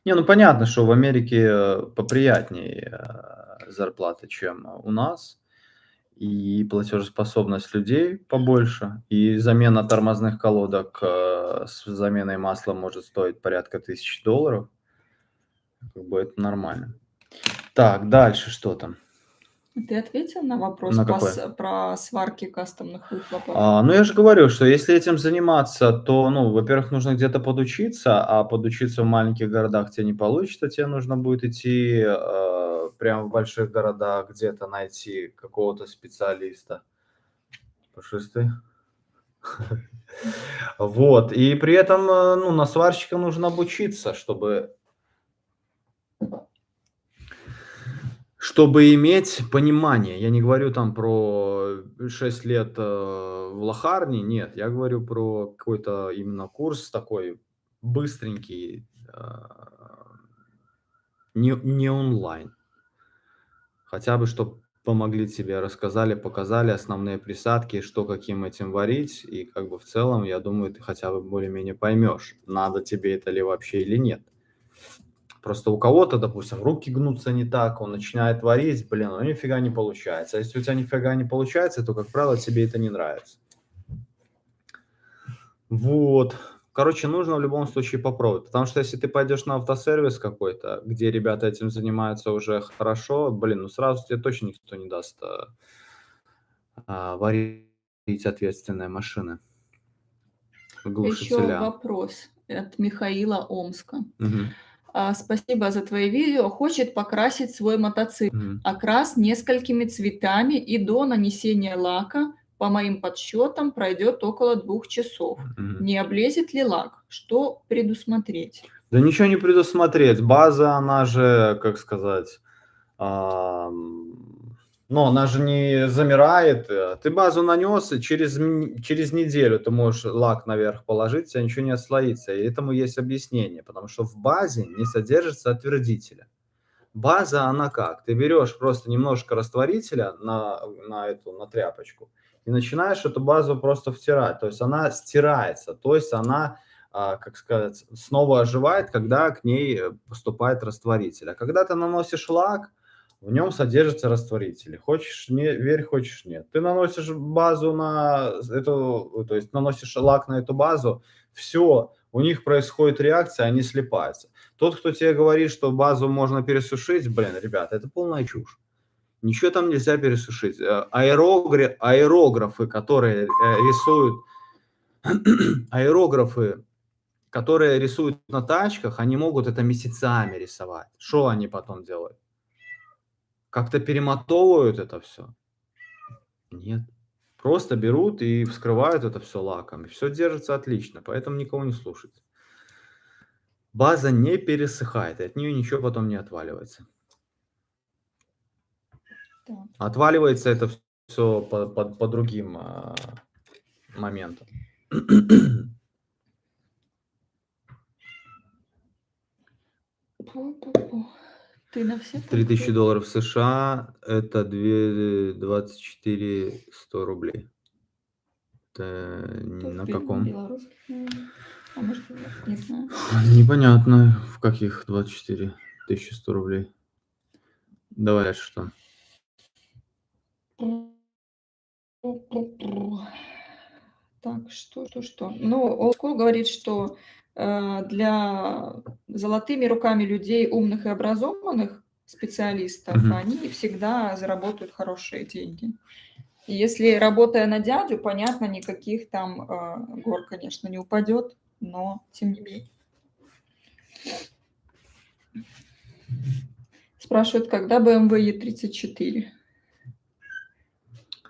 Не, ну понятно, что в Америке поприятнее зарплата, чем у нас, и платежеспособность людей побольше, и замена тормозных колодок с заменой масла может стоить порядка $1000. Как бы это нормально. Так, дальше что там? Ты ответил на вопрос На какой? про сварки кастомных выхлопов? Ну, я же говорю, что если этим заниматься, то, ну, во-первых, нужно где-то подучиться, а подучиться в маленьких городах тебе не получится, тебе нужно будет идти прямо в больших городах, где-то найти какого-то специалиста. Пушистый. Вот, и при этом, ну, на сварщика нужно обучиться, чтобы иметь понимание. Я не говорю там про 6 лет в лохарне, нет, я говорю про какой-то именно курс такой быстренький, не онлайн. Хотя бы, чтоб помогли тебе, рассказали, показали основные присадки, что каким этим варить, и как бы в целом, я думаю, ты хотя бы более-менее поймешь, надо тебе это ли вообще или нет. Просто у кого-то, допустим, руки гнутся не так, он начинает варить, блин, ну нифига не получается. А если у тебя нифига не получается, то, как правило, тебе это не нравится. Вот. Короче, нужно в любом случае попробовать, потому что если ты пойдешь на автосервис какой-то, где ребята этим занимаются уже хорошо, блин, ну сразу тебе точно никто не даст варить ответственные машины, Еще глушителя. вопрос от Михаила Омска. Мгм. Спасибо за твои видео. Хочет покрасить свой мотоцикл. Мгм. Окрас несколькими цветами, и до нанесения лака, по моим подсчетам, пройдет около 2 часов. Мгм. Не облезет ли лак? Что предусмотреть? Да ничего не предусмотреть. База, она же, как сказать, ну, она же не замирает. Ты базу нанес, и через неделю ты можешь лак наверх положить, у тебя ничего не отслоится. И этому есть объяснение, потому что в базе не содержится отвердителя. База, она как? Ты берешь просто немножко растворителя на тряпочку и начинаешь эту базу просто втирать. То есть она стирается, то есть она, как сказать, снова оживает, когда к ней поступает растворитель. А когда ты наносишь лак, в нем содержится растворитель. Хочешь не верь, хочешь нет. Ты наносишь базу на эту, то есть наносишь лак на эту базу, все, у них происходит реакция, они слипаются. Тот, кто тебе говорит, что базу можно пересушить, блин, ребята, это полная чушь. Ничего там нельзя пересушить. Аэрографы, которые рисуют, аэрографы, которые рисуют на тачках, они могут это месяцами рисовать. Что они потом делают? Как-то перемотовывают это все? Нет. Просто берут и вскрывают это все лаком. И все держится отлично, поэтому никого не слушайте. База не пересыхает, и от нее ничего потом не отваливается. Так. Отваливается это все по другим моментам. Пу-пу-пу. Ты на все 3000 танцуешь? долларов США — это 24 100 рублей. Это Тут на каком? белорусских, наверно. А может и нет, не знаю. Непонятно, в каких 24 100 рублей. Давай дальше что? Пу-пу-пу. Так, что? Ну, Old School говорит, что, для золотыми руками людей, умных и образованных специалистов, Мгм. они всегда заработают хорошие деньги. И если, работая на дядю, понятно, никаких там, гор, конечно, не упадет, но тем не менее. Спрашивают, когда BMW E34?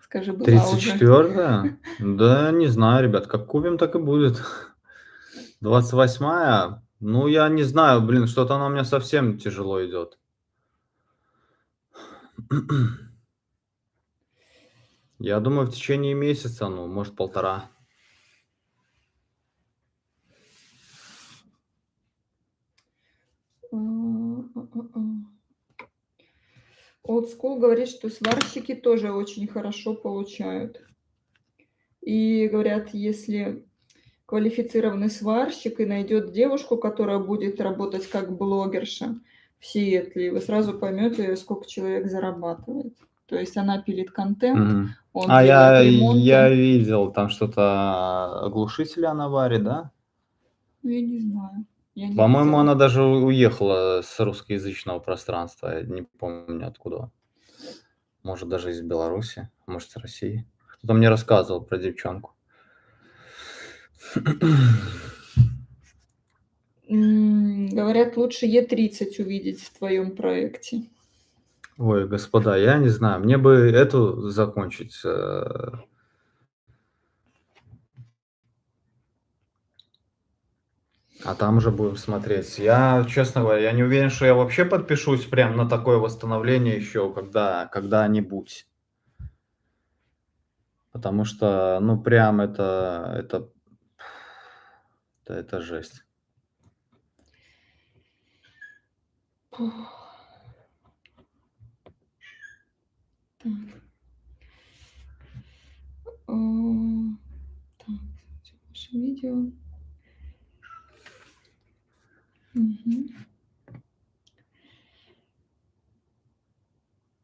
Скажи, была уже. 34-я? Да не знаю, ребят, как купим, так и будет. 28-я? Ну, я не знаю, блин, что-то она у меня совсем тяжело идет. Я думаю, в течение месяца, ну, может, полтора. Old School говорит, что сварщики тоже очень хорошо получают. И говорят, если квалифицированный сварщик и найдет девушку, которая будет работать как блогерша в Сиэтле, вы сразу поймете, сколько человек зарабатывает. То есть она пилит контент, Мгм. он А делает я ремонты. видел, там что-то оглушители она варит, да? Ну, я не знаю, я не По-моему, видела. она даже уехала с русскоязычного пространства, я не помню откуда. Может, даже из Беларуси, может, с России. Кто-то мне рассказывал про девчонку. Говорят, лучше Е30 увидеть в твоем проекте. Ой, господа, я не знаю, мне бы эту закончить, а там уже будем смотреть. Я, честно говоря, я не уверен, что я вообще подпишусь прям на такое восстановление еще когда-нибудь. Потому что, ну, прям это жесть. Так. А, так, ваше видео. Мгм.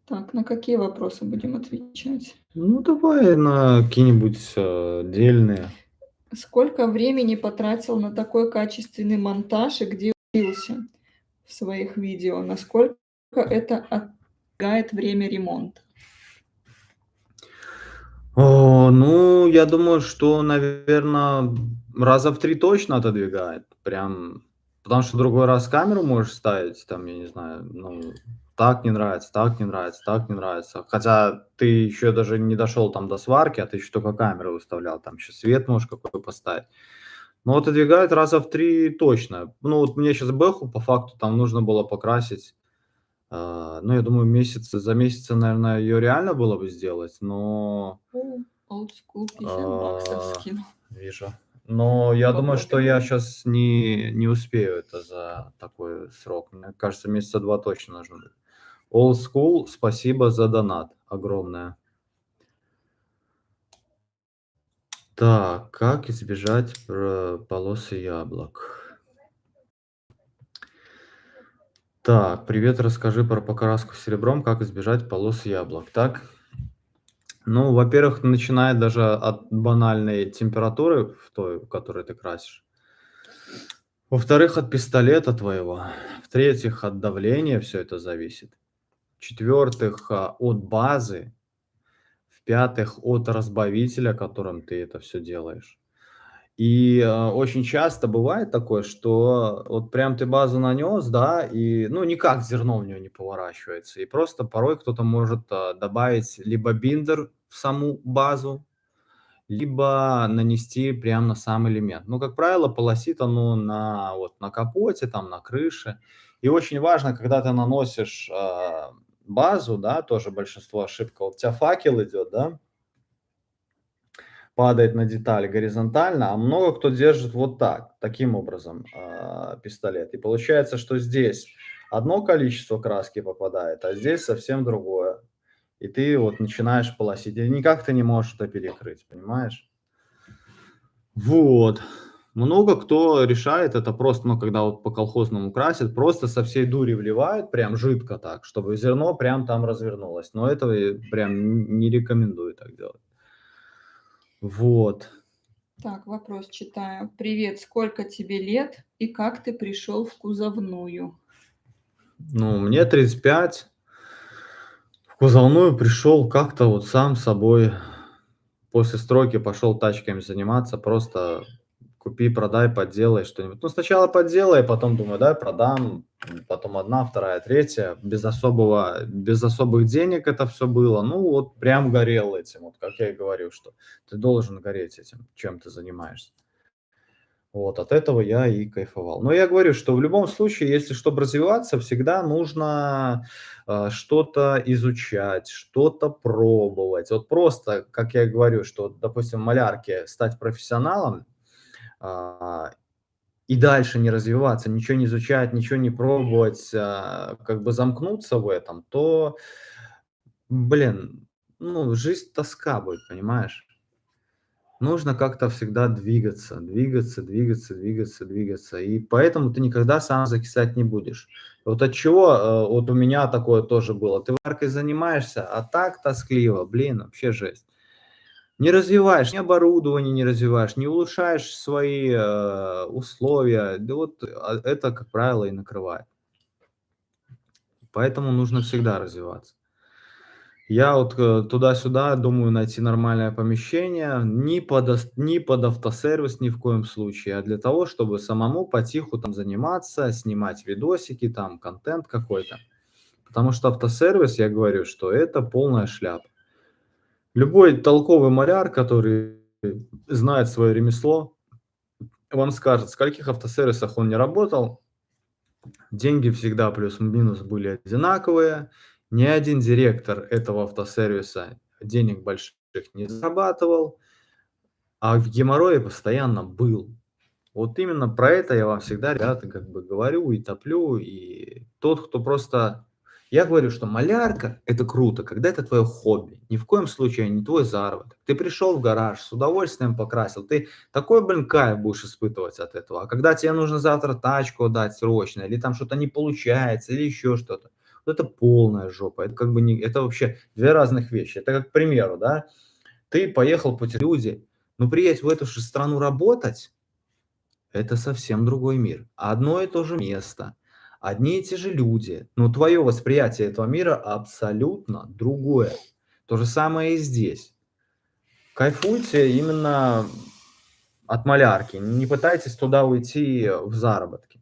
Так, на какие вопросы будем отвечать? Ну, давай на какие-нибудь, дельные. Сколько времени потратил на такой качественный монтаж и где учился в своих видео? Насколько это отжигает время ремонта? Ну, я думаю, что, наверно, раза в 3 точно отодвигает. Прям, потому что другой раз камеру можешь ставить, там, я не знаю, ну, так не нравится, так не нравится, так не нравится. Хотя ты еще даже не дошел там до сварки, а ты еще только камеру выставлял, там еще свет можешь какой поставить. Но отодвигает раза в 3 точно. Ну, вот мне сейчас бэху по факту там нужно было покрасить. Ну, я думаю, за месяц, наверное, ее реально было бы сделать, но, О, олдскул, $50 а, скинул вижу. Но я думаю, что я поблагодарил. сейчас не успею это за такой срок. Мне кажется, месяца 2 точно нужно будет. Old School, спасибо за донат огромное. Так, как избежать полосы яблок? Так, привет, расскажи про покраску серебром, как избежать полос яблок. Так? Ну, во-первых, начиная даже от банальной температуры, в той, в которой ты красишь. Во-вторых, от пистолета твоего. В-третьих, от давления все это зависит. В-четвертых, от базы. В-пятых, от разбавителя, которым ты это все делаешь. И, очень часто бывает такое, что вот прям ты базу нанес, да, и, ну, никак зерно в нее не поворачивается. И просто порой кто-то может, добавить либо биндер в саму базу, либо нанести прям на сам элемент. Ну, как правило, полосит оно на капоте, там, на крыше. И очень важно, когда ты наносишь, базу, да, тоже большинство ошибка. Вот у тебя факел идет, да, падает на деталь горизонтально, а много кто держит вот так, таким образом пистолет. И получается, что здесь одно количество краски попадает, а здесь совсем другое. И ты вот начинаешь полосить, и никак ты не можешь это перекрыть, понимаешь? Вот. Много кто решает это просто, ну, когда вот по-колхозному красят, просто со всей дури вливают, прям жидко так, чтобы зерно прям там развернулось. Но этого прям не рекомендую так делать. Вот. Так, вопрос читаю. Привет, сколько тебе лет и как ты пришел в кузовную? Ну, мне 35. В кузовную пришел как-то вот сам собой. После стройки пошел тачками заниматься, просто купи, продай, подделай что-нибудь. Ну, сначала подделай, потом думаю, да, продам, потом одна, вторая, третья. Без особых денег это все было. Ну, вот прям горел этим, вот как я и говорю, что ты должен гореть этим, чем ты занимаешься. Вот, от этого я и кайфовал. Но я говорю, что в любом случае, если чтобы развиваться, всегда нужно что-то изучать, что-то пробовать. Вот просто, как я и говорю, что, вот, допустим, в малярке стать профессионалом а, и дальше не развиваться, ничего не изучать, ничего не пробовать, как бы замкнуться в этом, то, блин, ну, жизнь тоска будет, понимаешь? Нужно как-то всегда двигаться, двигаться, двигаться, двигаться, двигаться. И поэтому ты никогда сам закисать не будешь. Вот от чего, вот у меня такое тоже было. Ты варкой занимаешься, а так тоскливо, блин, вообще жесть. Не развиваешь, ни оборудование не развиваешь, не улучшаешь свои условия. Да вот это, как правило, и накрывает. Поэтому нужно всегда развиваться. Я вот, туда-сюда думаю найти нормальное помещение, не под автосервис ни в коем случае, а для того, чтобы самому потиху там заниматься, снимать видосики, там контент какой-то. Потому что автосервис, я говорю, что это полная шляпа. Любой толковый маляр, который знает свое ремесло, вам скажет, в скольких автосервисах он не работал. Деньги всегда плюс-минус были одинаковые. Ни один директор этого автосервиса денег больших не зарабатывал, а в геморрое постоянно был. Вот именно про это я вам всегда, ребята, как бы говорю и топлю. И тот, кто просто... Я говорю, что малярка– это круто, когда это твое хобби. Ни в коем случае не твой заработок. Ты пришел в гараж, с удовольствием покрасил. Ты такой, блин, кайф будешь испытывать от этого. А когда тебе нужно завтра тачку отдать срочно, или там что-то не получается, или еще что-то, вот это полная жопа. Это как бы не... Это вообще две разных вещи. Это как, к примеру, да, ты поехал по люди, но приедь в эту же страну работать, это совсем другой мир. Одно и то же место, одни и те же люди, но твое восприятие этого мира абсолютно другое. То же самое и здесь. Кайфуйте именно от малярки, не пытайтесь туда уйти в заработки.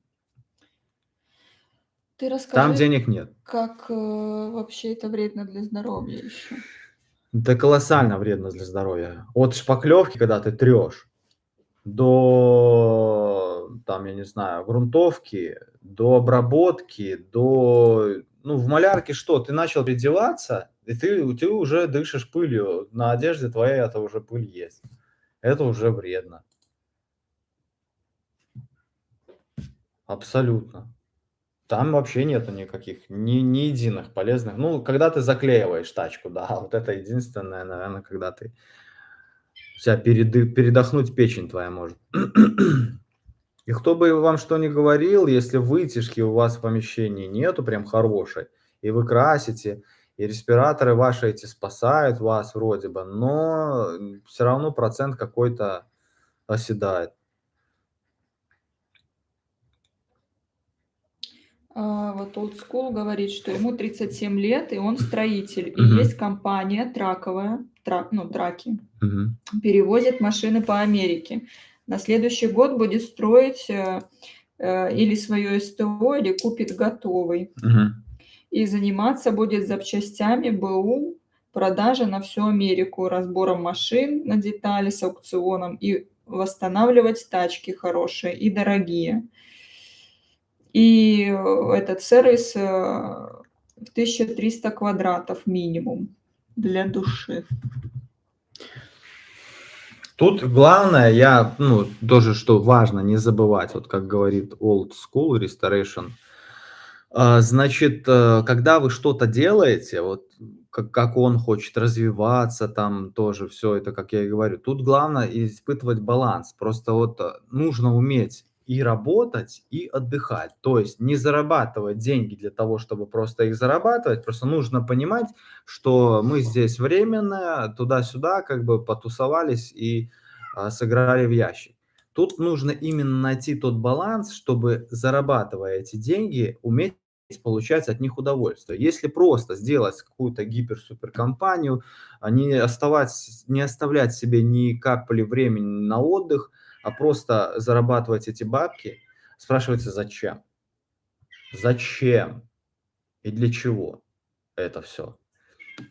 Ты Там расскажи, денег нет. как вообще это вредно для здоровья еще. Это колоссально вредно для здоровья. От шпаклевки, когда ты трешь, до, там, я не знаю, грунтовки, до обработки, до... Ну, в малярке что? Ты начал переодеваться, и ты уже дышишь пылью. На одежде твоей это уже пыль есть. Это уже вредно. Абсолютно. Там вообще нету никаких, ни единых полезных. Ну, когда ты заклеиваешь тачку, да, вот это единственное, наверное, когда ты... У тебя передохнуть печень твоя может. И кто бы вам что ни говорил, если вытяжки у вас в помещении нету прям хорошей, и вы красите, и респираторы ваши эти спасают вас вроде бы, но все равно процент какой-то оседает. Вот Old School говорит, что ему 37 лет, и он строитель. И Мгм. есть компания траковая, ну, траки, Мгм. перевозит машины по Америке. На следующий год будет строить или свое СТО, или купит готовый. Мгм. И заниматься будет запчастями БУ, продажа на всю Америку, разбором машин на детали с аукционом и восстанавливать тачки хорошие и дорогие. И этот сервис В 1300 квадратов минимум для души. Тут главное, тоже, что важно, не забывать, вот как говорит Old School Restoration, значит, когда вы что-то делаете, вот как он хочет развиваться, там тоже все это, как я и говорю, тут главное испытывать баланс. Просто вот нужно уметь и работать, и отдыхать. То есть не зарабатывать деньги для того, чтобы просто их зарабатывать, просто нужно понимать, что мы здесь временно, туда-сюда как бы потусовались и сыграли в ящик. Тут нужно именно найти тот баланс, чтобы, зарабатывая эти деньги, уметь получать от них удовольствие. Если просто сделать какую-то гипер-супер-компанию, не оставлять себе ни капли времени на отдых, а просто зарабатывать эти бабки, спрашивается зачем? Зачем и для чего это все?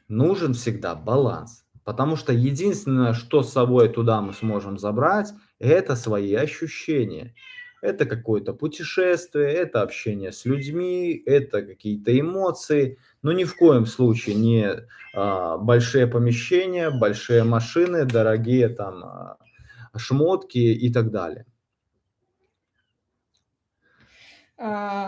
Нужен всегда баланс. Потому что единственное, что с собой туда мы сможем забрать, это свои ощущения. Это какое-то путешествие, это общение с людьми, это какие-то эмоции. Но ни в коем случае не большие помещения, большие машины, дорогие там шмотки и так далее.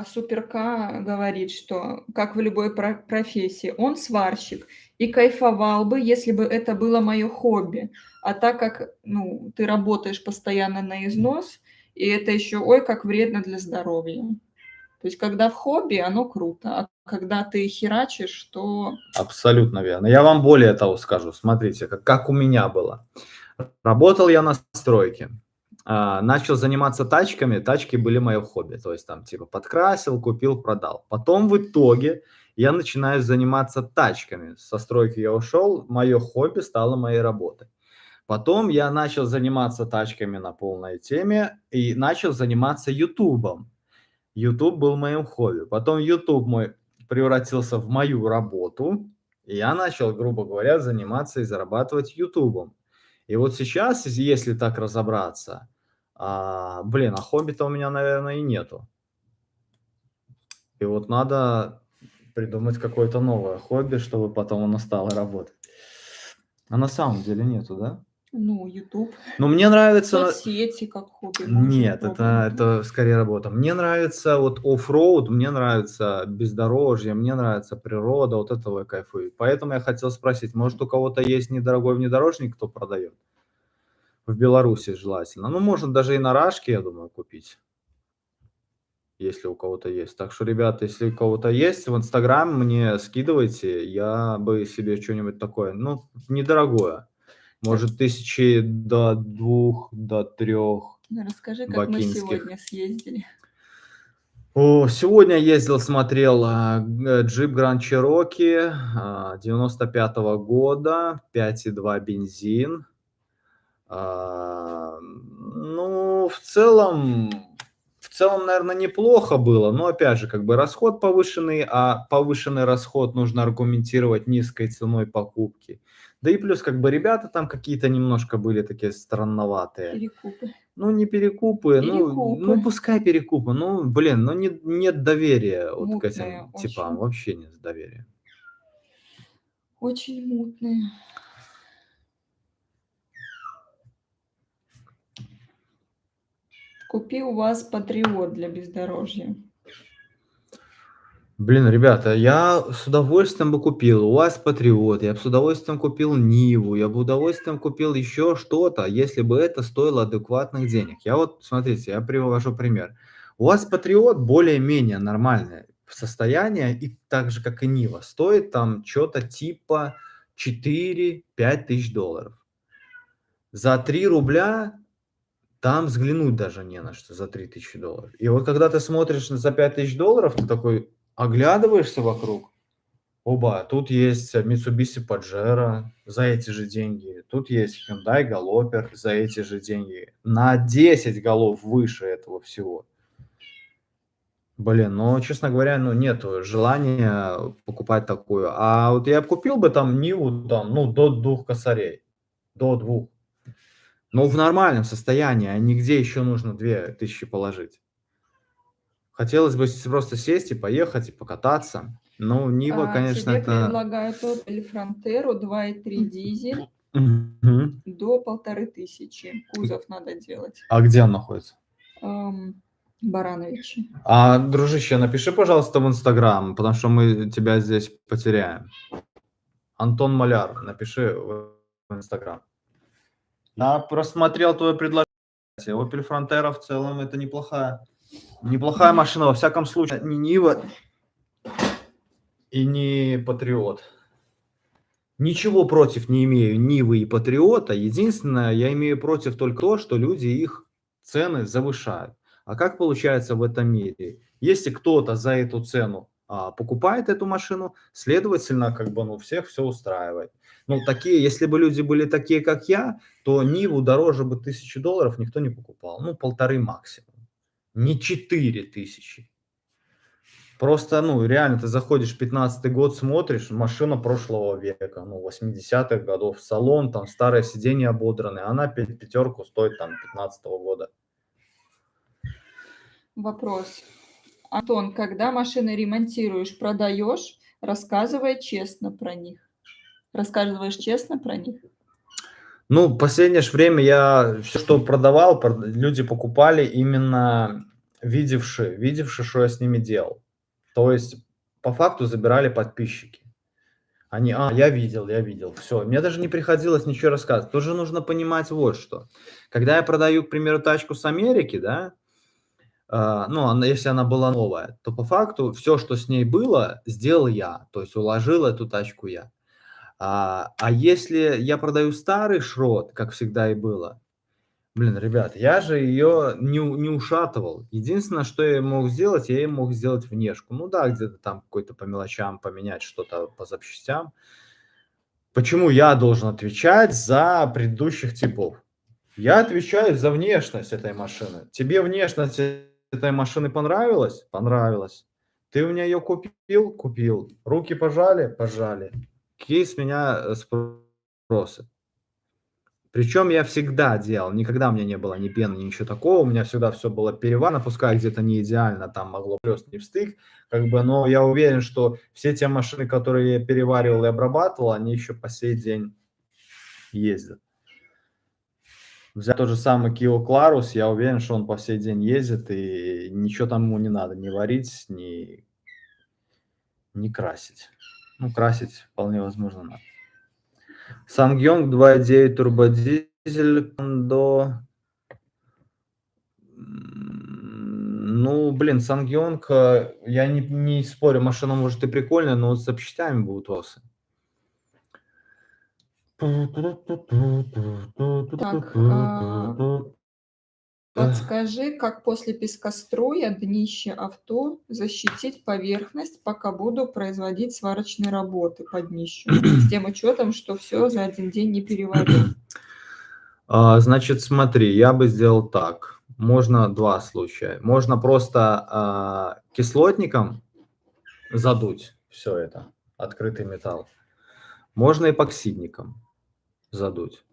Суперка говорит, что, как в любой профессии, он сварщик и кайфовал бы, если бы это было мое хобби. А так как, ну, ты работаешь постоянно на износ, и это еще, ой, как вредно для здоровья. То есть, когда в хобби, оно круто, а когда ты херачишь, то... Абсолютно верно. Я вам более того скажу. Смотрите, как у меня было. Работал я на стройке. Начал заниматься тачками, тачки были мое хобби. То есть там типа подкрасил, купил, продал. Потом в итоге я начинаю заниматься тачками. Со стройки я ушел, мое хобби стало моей работой. Потом я начал заниматься тачками на полной теме и начал заниматься ютубом. YouTube был моим хобби. Потом YouTube мой превратился в мою работу, и я начал, грубо говоря, заниматься и зарабатывать ютубом. И вот сейчас, если так разобраться, а хобби-то у меня, наверное, и нету. И вот надо придумать какое-то новое хобби, чтобы потом оно стало работать. А на самом деле нету, да? Ну, YouTube. Но мне нравится... Соцсети как хобби Нет, можно пробовать, да? это скорее работа. Мне нравится вот оффроуд, мне нравится бездорожье, мне нравится природа, вот этого я кайфую. Поэтому я хотел спросить, может, у кого-то есть недорогой внедорожник, кто продает? В Беларуси желательно. Ну, можно даже и на Рашке, я думаю, купить, если у кого-то есть. Так что, ребята, если у кого-то есть, в Инстаграм мне скидывайте, я бы себе что-нибудь такое, ну, недорогое. Может, 1000 до 2, до 3 Расскажи, как мы бакинских. сегодня съездили. Сегодня ездил, смотрел джип Grand Cherokee 95-го года, 5,2 бензин. Ну, в целом, наверное, неплохо было, но опять же, как бы расход повышенный, а повышенный расход нужно аргументировать низкой ценой покупки. Да и плюс, как бы ребята там какие-то немножко были такие странноватые. Перекупы. Ну, не перекупы, Перекупы. ну пускай перекупы, ну, блин, ну нет доверия вот к Мутные этим типам, очень. вообще нет доверия. Очень мутные. Купи у вас Патриот для бездорожья. Блин, ребята, я с удовольствием бы купил УАЗ Патриот, я бы с удовольствием купил Ниву, я бы удовольствием купил еще что-то, если бы это стоило адекватных денег. Я вот, смотрите, я привожу пример. УАЗ Патриот более-менее нормальное состояние, и так же, как и Нива, стоит там что-то типа 4-5 тысяч долларов. За 3 рубля там взглянуть даже не на что за 3000 долларов. И вот когда ты смотришь за 5000 долларов, ты такой оглядываешься вокруг. Оба, тут есть Mitsubishi Pajero за эти же деньги. Тут есть Hyundai Galloper за эти же деньги. На 10 голов выше этого всего. Блин, ну, честно говоря, ну, нету желания покупать такую. А вот я б купил бы там Ниву, там, ну, до 2 косарей. До 2. Ну, в нормальном состоянии, а нигде еще нужно 2000 положить. Хотелось бы просто сесть и поехать, и покататься. Ну, Нива, конечно, Тебе это... предлагают Opel Frontera 2.3 дизель Мгм. до 1500. Кузов надо делать. А где он находится? Барановичи. Дружище, напиши, пожалуйста, в Инстаграм, потому что мы тебя здесь потеряем. Антон Маляр, напиши в Инстаграм. Я просмотрел твое предложение. Opel Frontera в целом это неплохая машина, во всяком случае, не Нива и не Патриот. Ничего против не имею Нивы и Патриота. Единственное, я имею против только то, что люди их цены завышают. А как получается в этом мире? Если кто-то за эту цену покупает эту машину, следовательно, как бы, ну, всех все устраивает. Ну, такие, если бы люди были такие, как я, то Ниву дороже бы $1000 никто не покупал. Ну, 1500 максимум. Не 4000. Просто, ну, реально, ты заходишь в 15-й год, смотришь, машина прошлого века, ну, 80-х годов, салон, там, старое сиденье ободранное, она пятерку стоит, там, 15-го года. Вопрос. Антон, когда машины ремонтируешь, продаешь, рассказывай честно про них. Рассказываешь честно про них? Ну, в последнее ж время я все, что продавал, люди покупали именно видевшие, что я с ними делал. То есть, по факту забирали подписчики. Они: я видел, все. Мне даже не приходилось ничего рассказывать. Тоже нужно понимать вот что. Когда я продаю, к примеру, тачку с Америки, да, ну, если она была новая, то по факту все, что с ней было, сделал я. То есть уложил эту тачку я. Если я продаю старый шрот, как всегда и было, блин, ребят, я же ее не ушатывал. Единственное, что я мог сделать, я ей мог сделать внешку. Ну да, где-то там какой-то по мелочам поменять что-то по запчастям. Почему я должен отвечать за предыдущих типов? Я отвечаю за внешность этой машины. Тебе внешность этой машины понравилась? Понравилась. Ты у меня ее купил? Купил. Руки пожали? Пожали. Какие с меня спросы? Причем я всегда делал, никогда у меня не было ни пены, ни ничего такого, у меня всегда все было переварено, пускай где-то не идеально, там могло плюс не встык, как бы, но я уверен, что все те машины, которые я переваривал и обрабатывал, они еще по сей день ездят. Взять тот же самый Kia Clarus, я уверен, что он по сей день ездит, и ничего там ему не надо ни варить, ни красить. Ну, красить вполне возможно надо. Ssangyong 2.9 турбодизель до... Ну, блин, Ssangyong, я не спорю, машина может и прикольная, но вот с запчастями будут вопросы. Подскажи, как после пескоструя днище авто защитить поверхность, пока буду производить сварочные работы по днищу, с тем учетом, что все за один день не переварю. Значит, смотри, я бы сделал так. Можно два случая. Можно просто кислотником задуть все это, открытый металл. Можно эпоксидником задуть.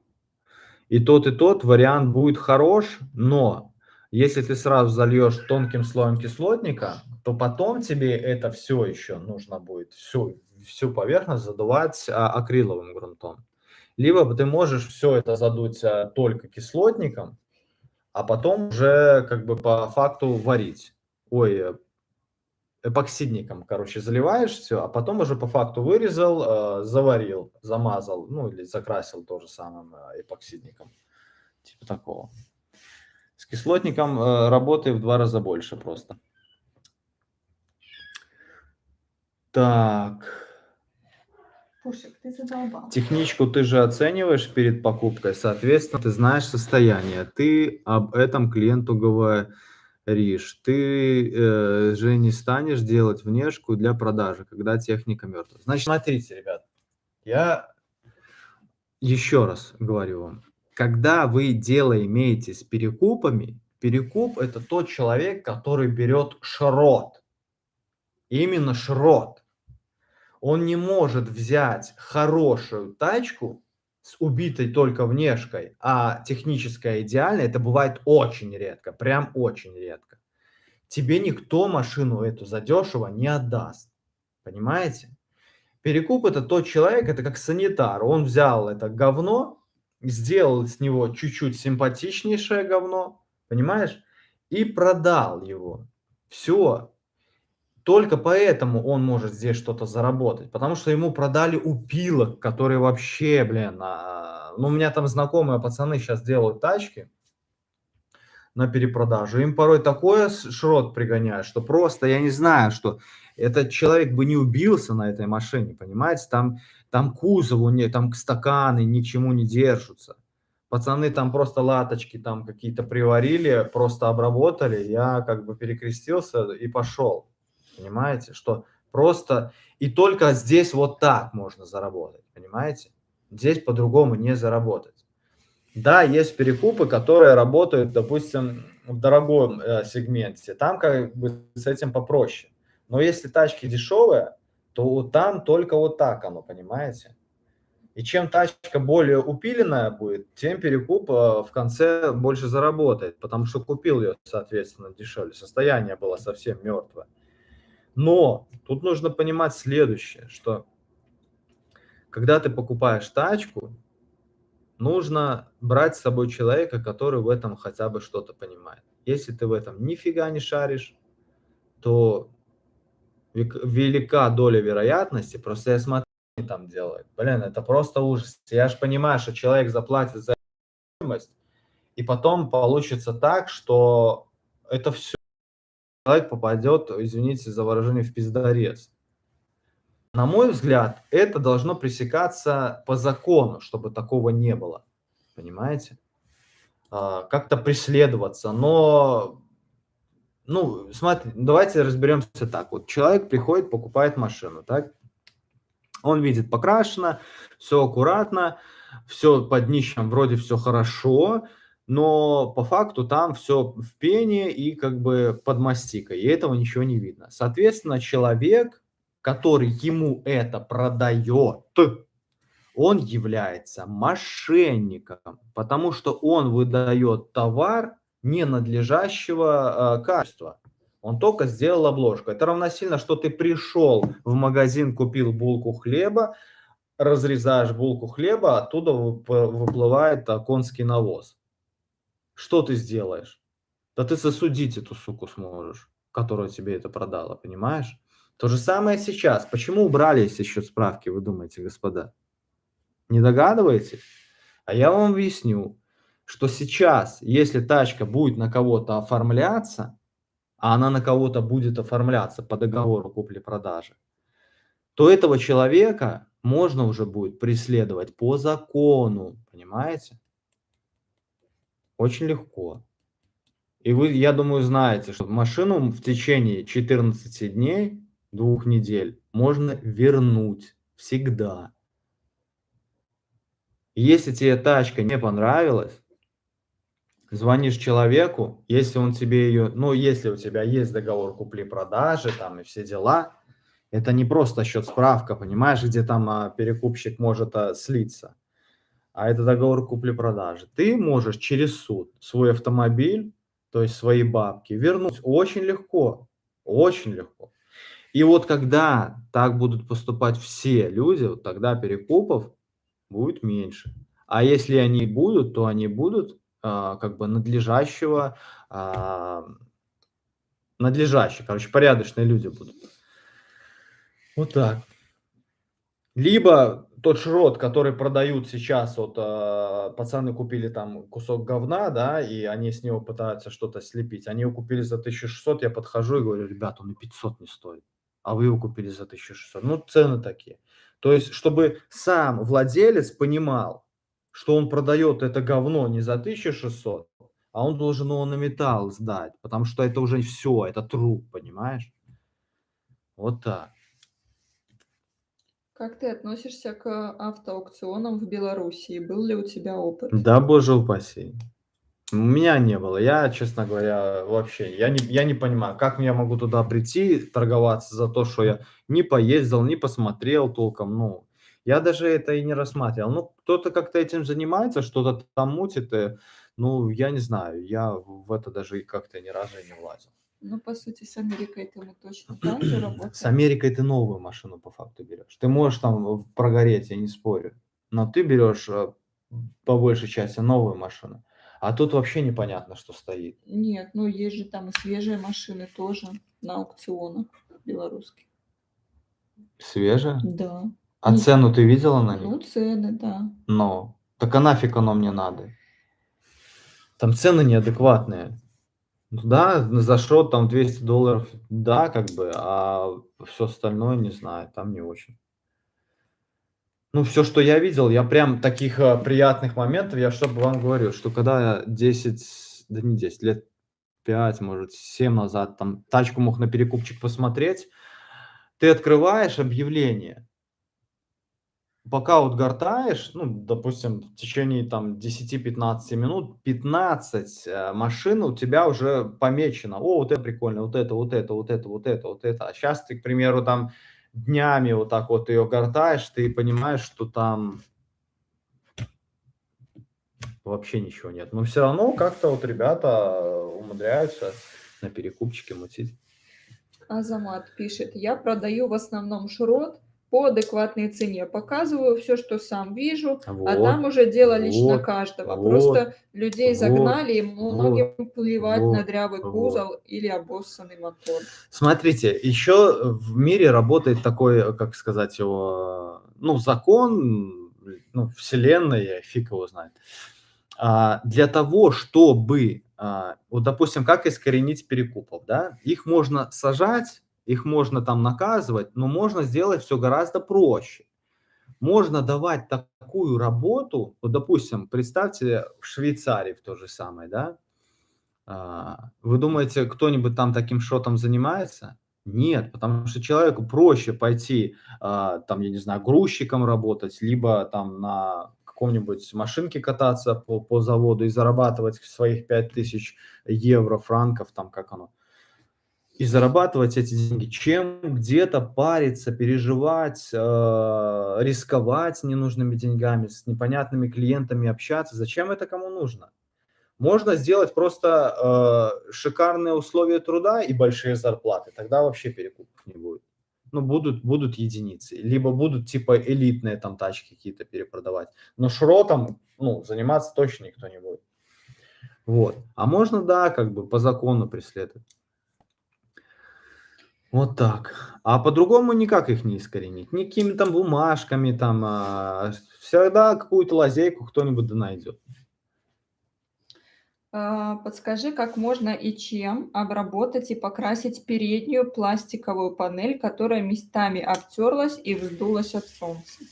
И тот вариант будет хорош, но если ты сразу зальешь тонким слоем кислотника, то потом тебе это все еще нужно будет, всю поверхность задувать акриловым грунтом. Либо ты можешь все это задуть только кислотником, а потом уже как бы по факту варить. Эпоксидником, короче, заливаешь все, а потом уже по факту вырезал, заварил, замазал, ну или закрасил тоже самым эпоксидником. Типа такого. С кислотником работы в 2 раза больше просто. Так. Пушек, ты задолбал. Техничку ты же оцениваешь перед покупкой, соответственно, ты знаешь состояние. Ты об этом клиенту говоришь. Ты же не станешь делать внешку для продажи, когда техника мертва. Значит, смотрите, ребят, я еще раз говорю вам. Когда вы дело имеете с перекупами, перекуп – это тот человек, который берет шрот. Именно шрот. Он не может взять хорошую тачку с убитой только внешкой, а техническая идеальная. Это бывает очень редко, прям очень редко. тебе никто машину эту задешево не отдаст. Понимаете? Перекуп — это тот человек, это как санитар. Он взял это говно, сделал с него чуть-чуть симпатичнейшее говно, понимаешь, и продал его. Все. Только поэтому он может здесь что-то заработать, потому что ему продали упилок, которые вообще, блин, ну, у меня там знакомые пацаны сейчас делают тачки на перепродажу. Им порой такое шрот пригоняют, что просто я не знаю, что этот человек бы не убился на этой машине, понимаете? Там кузову нет, там стаканы ни к чему не держатся. Пацаны там просто латочки там какие-то приварили, просто обработали. Я как бы перекрестился и пошел. Понимаете, что просто и только здесь вот так можно заработать, понимаете? Здесь по-другому не заработать. Да, есть перекупы, которые работают, допустим, в дорогом сегменте. Там как бы с этим попроще. Но если тачки дешевые, то вот там только вот так оно, понимаете? И чем тачка более упиленная будет, тем перекуп в конце больше заработает, потому что купил ее, соответственно, дешевле. Состояние было совсем мертвое. Но тут нужно понимать следующее, что когда ты покупаешь тачку, нужно брать с собой человека, который в этом хотя бы что-то понимает. Если ты в этом нифига не шаришь, то велика доля вероятности, просто я смотрю, что они там делают. Блин, это просто ужас. Я же понимаю, что человек заплатит за стоимость, и потом получится так, что это все человек попадет, извините за выражение, в пиздорез. На мой взгляд, это должно пресекаться по закону, чтобы такого не было. Понимаете? Как-то преследоваться, но, ну, смотри, давайте разберемся так. Вот человек приходит, покупает машину, так? Он видит покрашено, все аккуратно, все под днищем вроде все хорошо, но по факту там все в пене и как бы под мастикой, и этого ничего не видно. Соответственно, человек, который ему это продает, он является мошенником, потому что он выдает товар ненадлежащего качества. Он только сделал обложку. Это равносильно, что ты пришел в магазин, купил булку хлеба, разрезаешь булку хлеба, оттуда выплывает конский навоз. Что ты сделаешь? Да ты засудить эту суку сможешь, которая тебе это продала, понимаешь? То же самое сейчас. Почему убрались еще справки, вы думаете, господа? Не догадываетесь? А я вам объясню, что сейчас, если тачка будет на кого-то оформляться, а она на кого-то будет оформляться по договору купли-продажи, то этого человека можно уже будет преследовать по закону, понимаете? Очень легко. И вы, я думаю, знаете, что машину в течение 14 дней, 2 недель можно вернуть всегда. И если тебе тачка не понравилась, звонишь человеку, если он тебе ее, ну, если у тебя есть договор купли-продажи, там и все дела, это не просто счет-справка, понимаешь, где там перекупщик может слиться, а это договор купли-продажи. Ты можешь через суд свой автомобиль, то есть свои бабки, вернуть очень легко, очень легко. И вот когда так будут поступать все люди, вот тогда перекупов будет меньше. А если они будут, то они будут как бы надлежащие, короче, порядочные люди будут. Вот так. Либо тот шрот, который продают сейчас, вот пацаны купили там кусок говна, да, и они с него пытаются что-то слепить. Они его купили за 1600, я подхожу и говорю, ребят, он и 500 не стоит, а вы его купили за 1600. Ну, цены такие. То есть, чтобы сам владелец понимал, что он продает это говно не за 1600, а он должен его на металл сдать, потому что это уже все, это труп, понимаешь? Вот так. Как ты относишься к автоаукционам в Белоруссии? Был ли у тебя опыт? Да, боже упаси. У меня не было. Я, честно говоря, вообще, я не понимаю, как я могу туда прийти, торговаться за то, что я не поездил, не посмотрел толком. Ну, я даже это и не рассматривал. Ну, кто-то как-то этим занимается, что-то там мутит. Ну, я не знаю, я в это даже и как-то ни разу и не влазил. Ну, по сути, с Америкой-то мы точно так же С работаем. Америкой ты новую машину по факту берешь. Ты можешь там прогореть, я не спорю. Но ты берешь по большей части новую машину. А тут вообще непонятно, что стоит. Нет, ну есть же там и свежие машины тоже на аукционах белорусских. Свежее? Да. А цену ты видела на них? Ну, цены, да. Но. Так а нафиг оно мне надо? Там цены неадекватные. Ну да, за шрот там $200, да, как бы, а все остальное, не знаю, там не очень. Ну, все, что я видел, я прям таких, приятных моментов, я чтобы вам говорю, что когда я 10, да не 10, лет 5, может, 7 назад там тачку мог на перекупчик посмотреть, ты открываешь объявление, пока вот гортаешь, ну, допустим, в течение там 10-15 минут, 15 машин у тебя уже помечено. О, вот это прикольно, вот это, вот это, вот это, вот это, вот это. А сейчас ты, к примеру, там днями вот так вот ее гортаешь, ты понимаешь, что там вообще ничего нет. Но все равно как-то вот ребята умудряются на перекупчике мутить. Азамат пишет: я продаю в основном шрот по адекватной цене. Показываю все, что сам вижу, а там Вот, уже дело лично вот, каждого. вот, Просто людей вот, загнали, и вот, многим плевать на вот, дрявый вот. кузов или обоссанный мотор. Смотрите, еще в мире работает такой, как сказать его, ну, закон, ну, вселенная, фиг его знает. Для того, чтобы, вот, допустим, как искоренить перекупов, да, их можно сажать, их можно там наказывать, но можно сделать все гораздо проще. Можно давать такую работу, вот, допустим, представьте, в Швейцарии в то же самое, да, вы думаете, кто-нибудь там таким шотом занимается? Нет, потому что человеку проще пойти, там, я не знаю, грузчиком работать, либо там на каком-нибудь машинке кататься по заводу и зарабатывать своих 5000 евро, франков, там как оно, и зарабатывать эти деньги, чем где-то париться, переживать, рисковать ненужными деньгами, с непонятными клиентами общаться. Зачем это кому нужно? Можно сделать просто, шикарные условия труда и большие зарплаты, тогда вообще перекупов не будет. Ну, будут единицы, либо будут типа элитные там тачки какие-то перепродавать, но шротом, ну, заниматься точно никто не будет. Вот. А можно, да, как бы по закону преследовать. Вот так. А по-другому никак их не искоренить. Никакими там бумажками, там, всегда какую-то лазейку кто-нибудь да найдет. Подскажи, как можно и чем обработать и покрасить переднюю пластиковую панель, которая местами обтерлась и вздулась от солнца?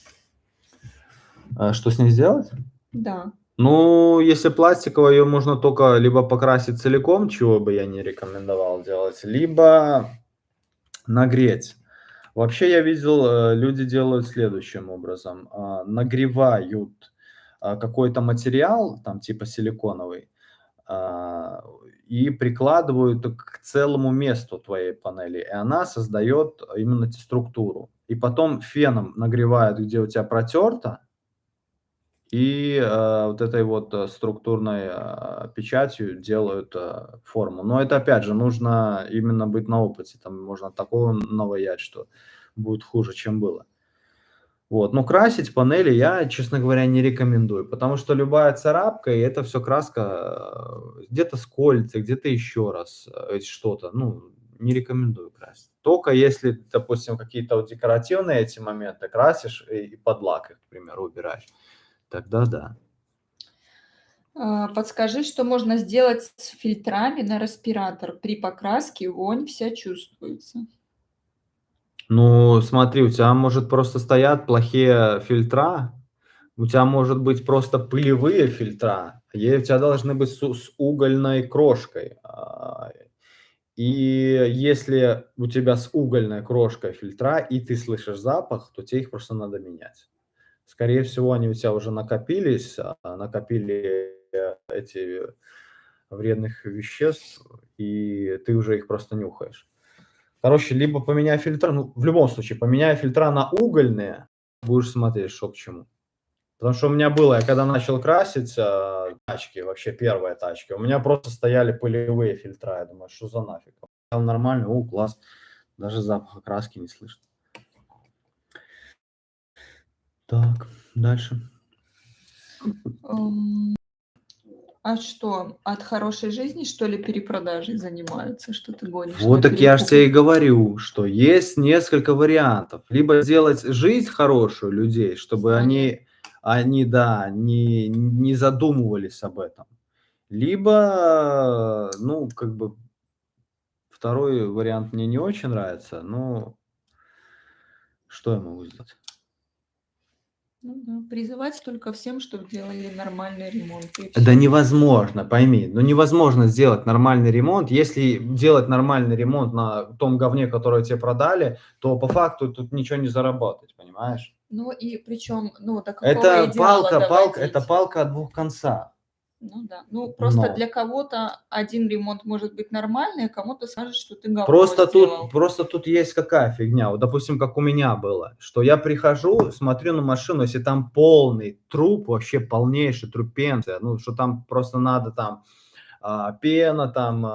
Что с ней сделать? Да. Ну, если пластиковая, ее можно только либо покрасить целиком, чего бы я не рекомендовал делать, либо нагреть. Вообще я видел, люди делают следующим образом: нагревают какой-то материал, там типа силиконовый, а, и прикладывают к целому месту твоей панели, и она создает именно структуру. И потом феном нагревают, где у тебя протерто, и, вот этой вот, структурной, печатью делают, форму. Но это, опять же, нужно именно быть на опыте. Там можно такого наваять, что будет хуже, чем было. Вот. Но красить панели я, честно говоря, не рекомендую, потому что любая царапка, и это все краска, где-то скользится, где-то еще раз, что-то. Ну, не рекомендую красить. Только если, допустим, какие-то вот декоративные эти моменты красишь и под лак их, к примеру, убираешь, тогда да. Подскажи, что можно сделать с фильтрами на респиратор. При покраске вонь вся чувствуется. Ну, смотри, у тебя, может, просто стоят плохие фильтра, у тебя, может быть, просто пылевые фильтра, у тебя должны быть с угольной крошкой. И если у тебя с угольной крошкой фильтра, и ты слышишь запах, то тебе их просто надо менять. Скорее всего, они у тебя уже накопились, накопили эти вредных веществ, и ты уже их просто нюхаешь. Короче, либо поменяй фильтра, ну, в любом случае, поменяй фильтра на угольные, будешь смотреть, что к чему. Потому что у меня было, я когда начал красить, тачки, вообще первые тачки, у меня просто стояли пылевые фильтра. Я думаю, что за нафиг? нормально, о, класс, даже запаха краски не слышно. Так, дальше. Ам, А что, от хорошей жизни, что ли, перепродажей занимаются? Что ты гонишь на Вот так я же тебе и перекупы? говорю, что есть несколько вариантов. Либо сделать жизнь хорошую людей, чтобы Сознание. они, да, не задумывались об этом. Либо, ну, как бы, второй вариант мне не очень нравится, но что я могу сделать? Ну да, призывать только всем, чтобы делали нормальный ремонт, и Да все. невозможно, пойми, ну невозможно сделать нормальный ремонт. Если делать нормальный ремонт на том говне, которое тебе продали, то по факту тут ничего не заработать, понимаешь? Ну и причем, ну, до какого Это идеала это доводить? палка о двух концах. Ну да. Ну, просто Но для кого-то один ремонт может быть нормальный, а кому-то скажет, что ты говно сделал. просто тут есть какая фигня. Вот, допустим, как у меня было, что я прихожу, смотрю на машину, если там полный труп, вообще полнейший трупенция, ну, что там просто надо там пена, там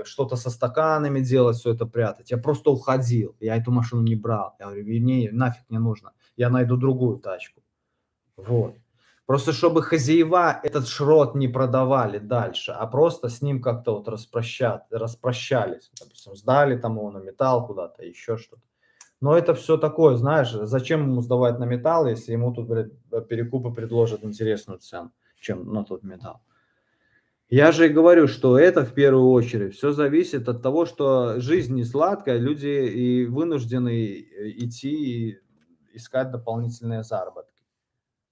что-то со стаканами делать, все это прятать. Я просто уходил, я эту машину не брал. Я говорю, не, нафиг не нужно, я найду другую тачку. Вот. Просто чтобы хозяева этот шрот не продавали дальше, а просто с ним как-то вот распрощались. Допустим, сдали там его на металл куда-то, еще что-то. Но это все такое, знаешь, зачем ему сдавать на металл, если ему тут, блядь, перекупы предложат интересную цену, чем на тот металл. Я же и говорю, что это в первую очередь все зависит от того, что жизнь не сладкая, люди и вынуждены идти и искать дополнительные заработки.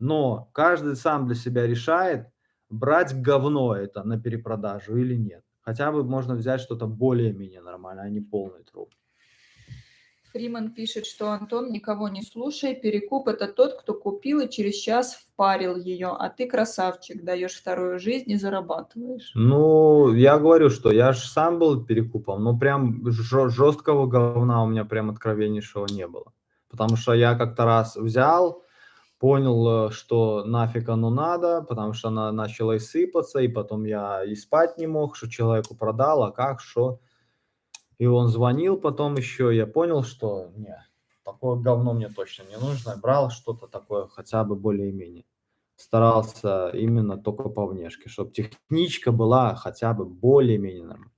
Но каждый сам для себя решает, брать говно это на перепродажу или нет. Хотя бы можно взять что-то более-менее нормальное, а не полный труп. Фриман пишет, что Антон, никого не слушай, перекуп это тот, кто купил и через час впарил ее, а ты красавчик, даешь вторую жизнь и зарабатываешь. Ну, я говорю, что я же сам был перекупом, но прям жесткого говна у меня прям откровеннейшего не было. Потому что я как-то раз взял, понял, что нафиг оно надо, потому что она начала и сыпаться, и потом я и спать не мог, что человеку продал, а как, что. И он звонил потом еще, я понял, что не, такое говно мне точно не нужно. Брал что-то такое хотя бы более-менее. Старался именно только по внешке, чтобы техничка была хотя бы более-менее нормальной.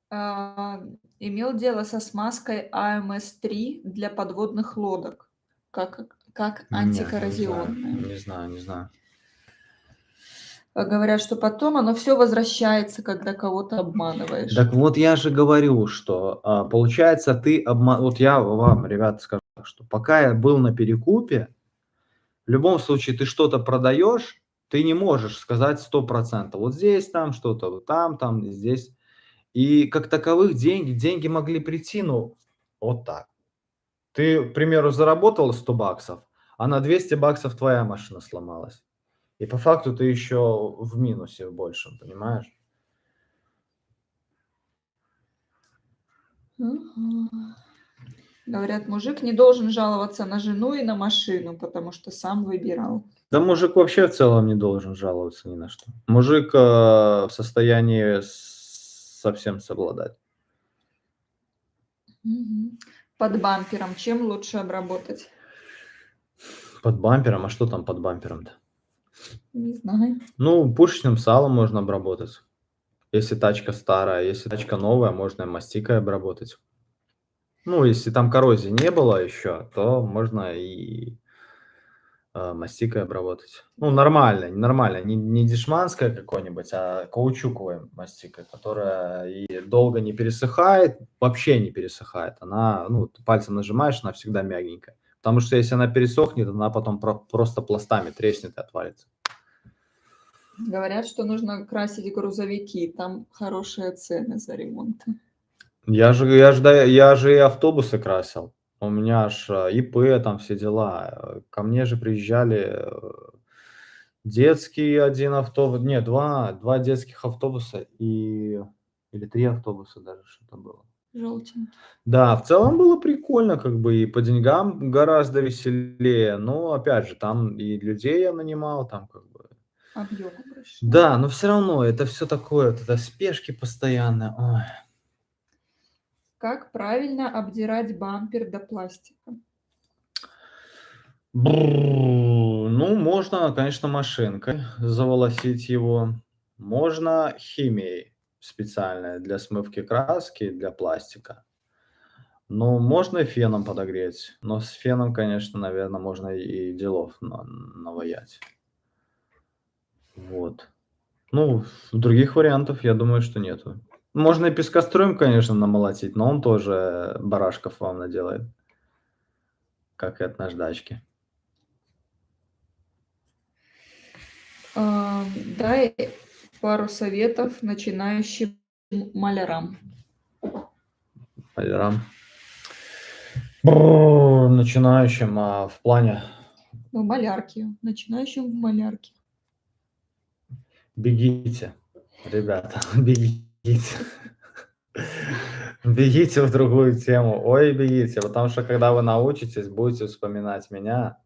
А, Имел дело со смазкой АМС-3 для подводных лодок, как Не знаю, антикоррозионная. не знаю, не знаю. Говорят, что потом оно все возвращается, когда кого-то обманываешь. Так вот я же говорю, что, получается, вот я вам, ребята, скажу, что пока я был на перекупе, в любом случае ты что-то продаешь, ты не можешь сказать 100%. Вот здесь там что-то, вот там, здесь. И как таковых деньги могли прийти, ну, вот так. Ты, к примеру, заработал 100 баксов, а на 200 баксов твоя машина сломалась. И по факту ты еще в минусе в большем, понимаешь? Ага. Говорят, мужик не должен жаловаться на жену и на машину, потому что сам выбирал. Да мужик вообще в целом не должен жаловаться ни на что. Мужик в состоянии совсем совладать. Мгм. Под бампером чем лучше обработать? Под бампером, а что там под бампером-то? Не знаю. Ну, пушечным салом можно обработать, если тачка старая. Если тачка новая, можно и мастикой обработать. Ну, если там коррозии не было еще, то можно и мастикой обработать. Ну, нормально, не дешманская какой-нибудь, а каучуковая мастика, которая и долго не пересыхает, вообще не пересыхает. Она, ну, ты пальцем нажимаешь, она всегда мягенькая. Потому что если она пересохнет, она потом просто пластами треснет и отвалится. Говорят, что нужно красить грузовики, там хорошие цены за ремонт. Я же и автобусы красил. У меня аж ИП, там все дела. Ко мне же приезжали детский один автобус, не, два детских автобуса или 3 автобуса даже что-то было. Желтенький. Да, в целом было прикольно, как бы и по деньгам гораздо веселее, но опять же, там и людей я нанимал, там как бы Объема большие. Да, но все равно это все такое, вот это спешки постоянные. Ой. Как правильно обдирать бампер до пластика? Ну, можно, конечно, машинкой заволосить его. Можно химией специальной для смывки краски, для пластика. Ну, можно и феном подогреть. Но с феном, конечно, наверное, можно и делов наваять. Вот. Ну, других вариантов, я думаю, что нету. Можно и пескоструем, конечно, намолотить, но он тоже барашков вам наделает, как и от наждачки. Дай пару советов начинающим малярам. Малярам. Начинающим, а в плане Ну, малярки. Начинающим в малярке. бегите, ребята, бегите. Бегите в другую тему. Ой, бегите, потому что когда вы научитесь, будете вспоминать меня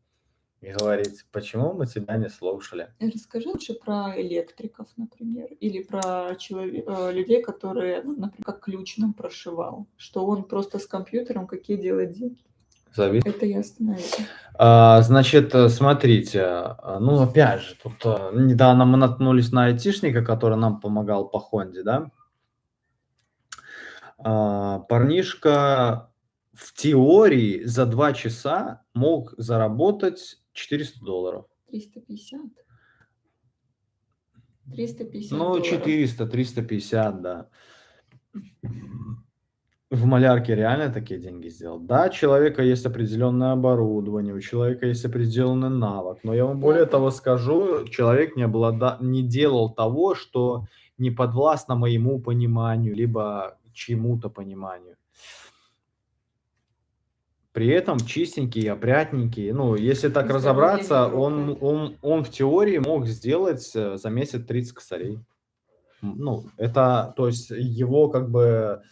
и говорить: "Почему мы тебя не слушали?" Расскажи лучше про электриков, например, или про людей, которые, ну, например, как ключ нам прошивал, что он просто с компьютером какие делает деньги. Зови. Это я остановила. Значит, смотрите, ну, опять же, тут, недавно мы наткнулись на айтишника, который нам помогал по "Хонде", да. Парнишка в теории за 2 часа мог заработать $400. 350. 350 Ну, долларов. 400-350, да. В малярке реально такие деньги сделал. Да, у человека есть определенное оборудование, у человека есть определенный навык, но я вам более того скажу, человек не делал того, что не подвластно моему пониманию, либо чьему-то пониманию. При этом чистенький, опрятненький. Ну, если так Здоровье разобраться, не трогает. он в теории мог сделать за месяц 30 косарей. Ну, это, то есть его как бы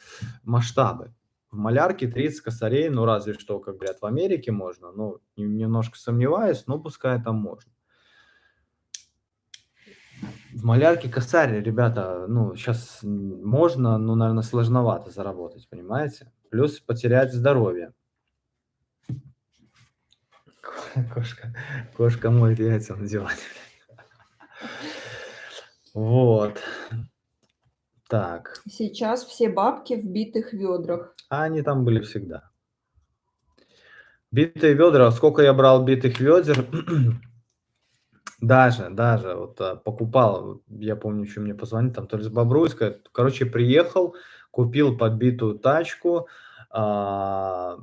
масштабы. В малярке 30 косарей, ну, разве что, как говорят, в Америке можно. Ну, немножко сомневаюсь, но пускай там можно. В малярке косарь, ребята, ну, сейчас можно, но, наверное, сложновато заработать, понимаете? Плюс потерять здоровье. Кошка моет яйца на диване. Вот. Так. Сейчас все бабки в битых ведрах. А они там были всегда. Битые ведра. Сколько я брал битых ведер? Даже вот, покупал, вот я помню, еще мне позвонили, там то ли с Бобруйска. Короче, приехал, купил подбитую тачку, а,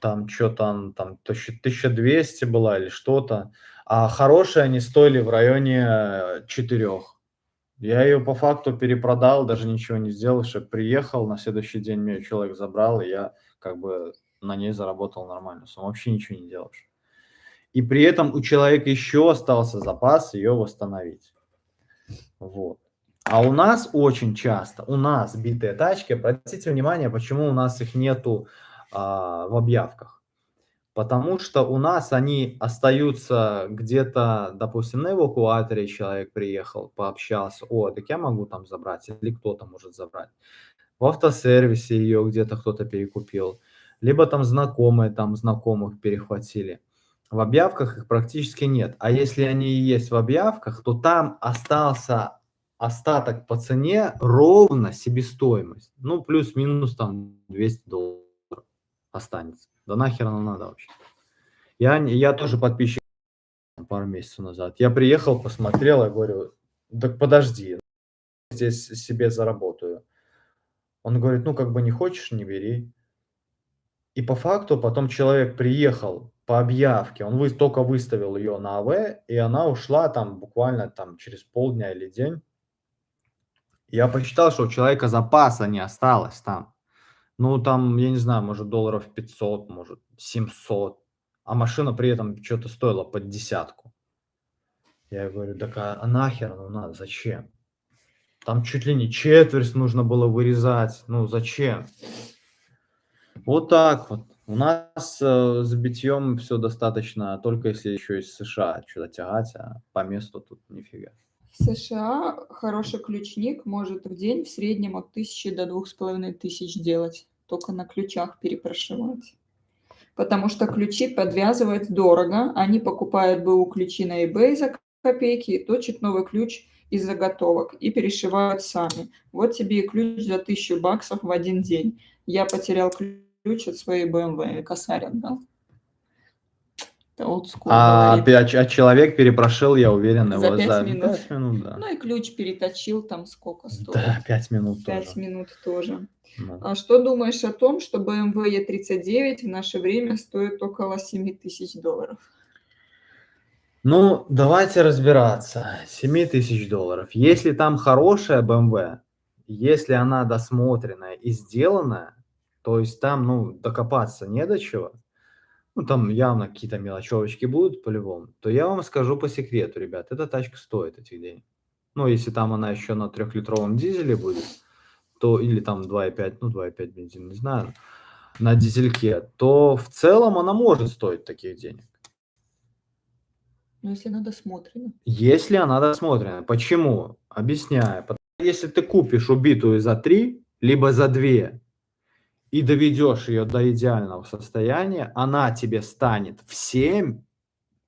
там что там 1200 была или что-то, а хорошие они стоили в районе 4. Я ее по факту перепродал, даже ничего не сделал, что приехал, на следующий день меня человек забрал, и я как бы на ней заработал нормальную сумму. Вообще ничего не делаешь. И при этом у человека еще остался запас ее восстановить. Вот. А у нас очень часто, у нас битые тачки, обратите внимание, почему у нас их нету в объявках. Потому что у нас они остаются где-то, допустим, на эвакуаторе человек приехал, пообщался, о, так я могу там забрать, или кто-то может забрать. В автосервисе ее где-то кто-то перекупил, либо там знакомые, там знакомых перехватили. В объявках их практически нет. А если они и есть в объявках, то там остался остаток по цене ровно себестоимость. Ну, плюс-минус там $200 останется. Да нахер оно надо вообще. Я тоже подписчик пару месяцев назад. Я приехал, посмотрел, я говорю, так подожди, здесь себе заработаю. Он говорит, ну, как бы не хочешь, не бери. И по факту потом человек приехал по объявке, он только выставил ее на АВ, и она ушла там буквально там через полдня или день. Я посчитал, что у человека запаса не осталось там. Ну, там, я не знаю, может, долларов 500, может, 700. А машина при этом что-то стоила под десятку. Я говорю, так а нахер оно надо, зачем? Там чуть ли не четверть нужно было вырезать. Ну, зачем? Вот так вот. У нас с битьем все достаточно, только если еще из США что-то тягать, а по месту тут нифига. В США хороший ключник может в день в среднем от 1000 до 2500 делать, только на ключах перепрошивать. Потому что ключи подвязывать дорого, они покупают БУ ключи на eBay за копейки и точат новый ключ из заготовок и перешивают сами. Вот тебе и ключ за $1000 в один день. Я потерял ключ от своей BMW, косарь отдал. Это олдскул, говорит. Человек перепрошил, я уверен, За его 5 за минут. 5 минут, да. Ну и ключ переточил, там сколько стоит? Да, 5 минут 5 тоже. минут тоже. Ну. А что думаешь о том, что BMW E39 в наше время стоит около $7000? Ну, давайте разбираться. $7000. Если там хорошая BMW, если она досмотренная и сделанная, то есть там, ну, докопаться не до чего, ну, там явно какие-то мелочевочки будут по-любому, то я вам скажу по секрету, ребят, эта тачка стоит этих денег. Ну, если там она еще на 3-литровом дизеле будет, то или там 2,5, ну, 2,5 бензин, не знаю, на дизельке, то в целом она может стоить таких денег. Ну, если она досмотрена. Если она досмотрена. Почему? Объясняю. Потому что если ты купишь убитую за 3, либо за 2 и доведешь ее до идеального состояния, она тебе станет в 7,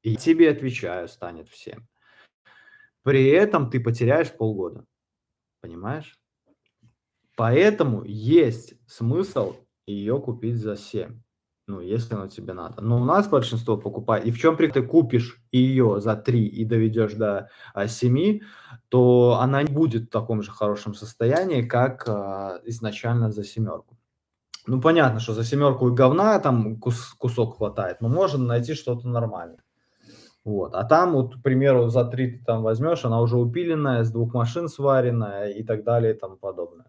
и я тебе отвечаю, станет в 7. При этом ты потеряешь полгода. Понимаешь? Поэтому есть смысл ее купить за 7. Ну, если оно тебе надо. Но у нас большинство покупает. И в чем ты купишь ее за 3 и доведешь до 7, то она не будет в таком же хорошем состоянии, как изначально за 7. Ну, понятно, что за 7 и говна там кусок хватает, но можно найти что-то нормальное. Вот. А там, вот, к примеру, за 3 ты там возьмешь, она уже упиленная, с 2 машин сваренная и так далее и тому подобное.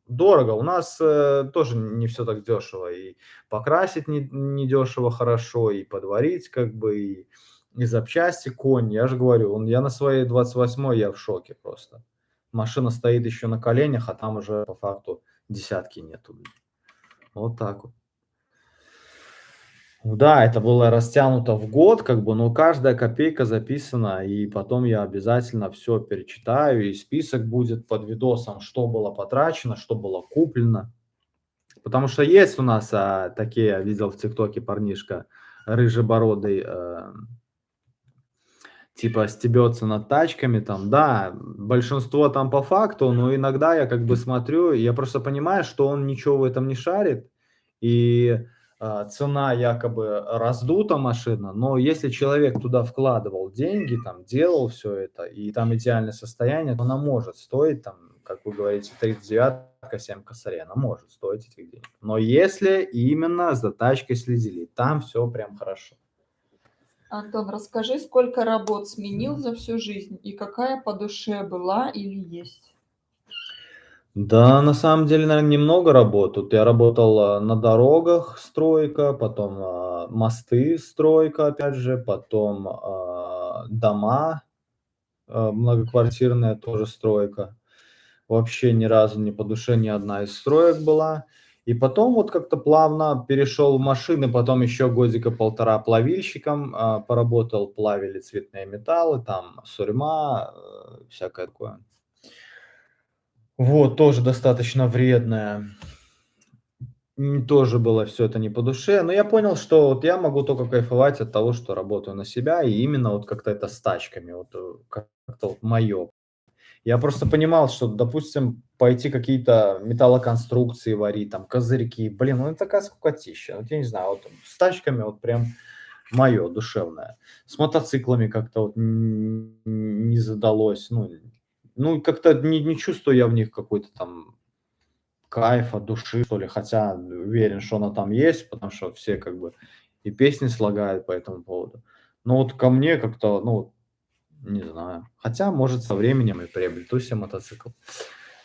Дорого. У нас тоже не все так дешево. И покрасить не дешево хорошо, и подварить как бы, и запчасти конь. Я же говорю, я на своей 28-й, я в шоке просто. Машина стоит еще на коленях, а там уже по факту десятки нету. Вот так вот. Да, это было растянуто в год, как бы, но каждая копейка записана, и потом я обязательно все перечитаю, и список будет под видосом, что было потрачено, что было куплено. Потому что есть у нас такие, я видел в ТикТоке парнишка рыжебородый, типа стебется над тачками там. Да, большинство там по факту, но иногда я как бы смотрю, и я просто понимаю, что он ничего в этом не шарит, и цена якобы раздута машина, но если человек туда вкладывал деньги, там делал все это, и там идеальное состояние, то она может стоить там, как вы говорите, 39-ка, 7 косарей, она может стоить этих денег. Но если именно за тачкой следили, там все прям хорошо. Антон, расскажи, сколько работ сменил за всю жизнь и какая по душе была или есть? Да, на самом деле, наверное, немного работ. Тут я работал на дорогах, стройка, потом мосты, стройка, опять же, потом дома, многоквартирная тоже стройка. Вообще ни разу не по душе ни одна из строек была. И потом вот как-то плавно перешел в машины, потом еще годика полтора плавильщиком поработал, плавили цветные металлы, там сурьма, всякое такое. Вот, тоже достаточно вредная. Тоже было все это не по душе. Но я понял, что вот я могу только кайфовать от того, что работаю на себя, и именно вот как-то это с тачками, вот, как-то вот моё. Я просто понимал, что, допустим, пойти какие-то металлоконструкции варить, там козырьки, блин, ну это такая скукотища. Вот я не знаю, вот с тачками вот прям моё душевное. С мотоциклами как-то вот не задалось. Ну как-то не чувствую я в них какой-то там кайфа, души, что ли, хотя уверен, что она там есть, потому что все как бы и песни слагают по этому поводу. Но вот ко мне как-то, ну, не знаю. Хотя, может, со временем и приобрету себе мотоцикл.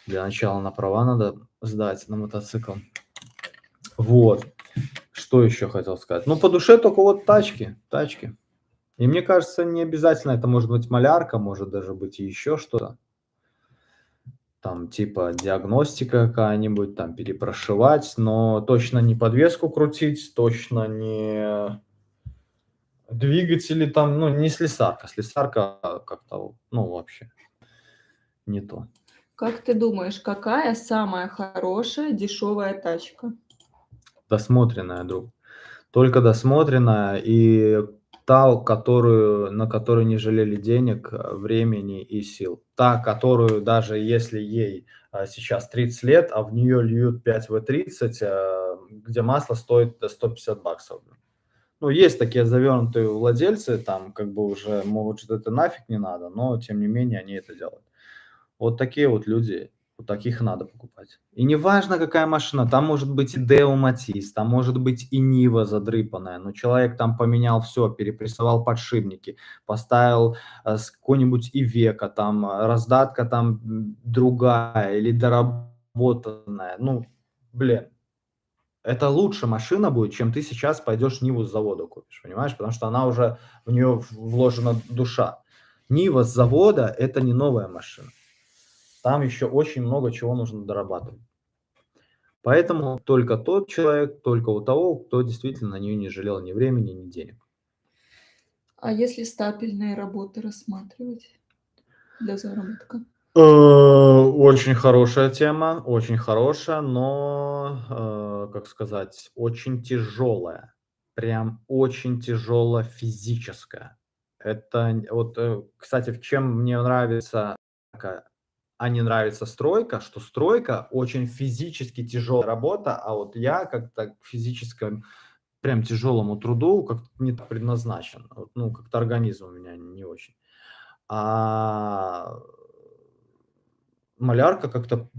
Для начала на права надо сдать на мотоцикл. Вот. Что еще хотел сказать? Ну, по душе только вот тачки. И мне кажется, не обязательно это может быть малярка, может даже быть и еще что-то. там типа диагностика какая-нибудь, там перепрошивать, но точно не подвеску крутить, точно не двигатели там, ну, не слесарка. Слесарка как-то, ну, вообще не то. Как ты думаешь, какая самая хорошая дешевая тачка? Досмотренная, друг. Только досмотренная и та, на которую не жалели денег, времени и сил. Та, которую даже если ей, сейчас 30 лет, а в нее льют 5 В30, где масло стоит до $150. Ну, есть такие завернутые владельцы, там как бы уже могут, что это нафиг не надо, но тем не менее они это делают. Вот такие вот люди, вот таких надо покупать. И неважно, какая машина, там может быть и Део Матис, там может быть и Нива задрыпанная, но человек там поменял все, перепрессовал подшипники, поставил какой-нибудь Ивеко, там раздатка там другая или доработанная. Ну, блин, это лучше машина будет, чем ты сейчас пойдешь Ниву с завода купишь, понимаешь? Потому что она уже, в нее вложена душа. Нива с завода – это не новая машина. Там еще очень много чего нужно дорабатывать. Поэтому только тот человек, только у того, кто действительно на нее не жалел ни времени, ни денег. А если стапельные работы рассматривать для заработка? Очень хорошая тема, очень хорошая, но, как сказать, очень тяжелая. Прям очень тяжело физическая. Это вот, кстати, в чем мне нравится, а не нравится стройка, что стройка очень физически тяжелая работа, а вот я как-то к физическому прям тяжелому труду как-то не так предназначен. Вот, ну, как-то организм у меня не очень. А малярка как-то,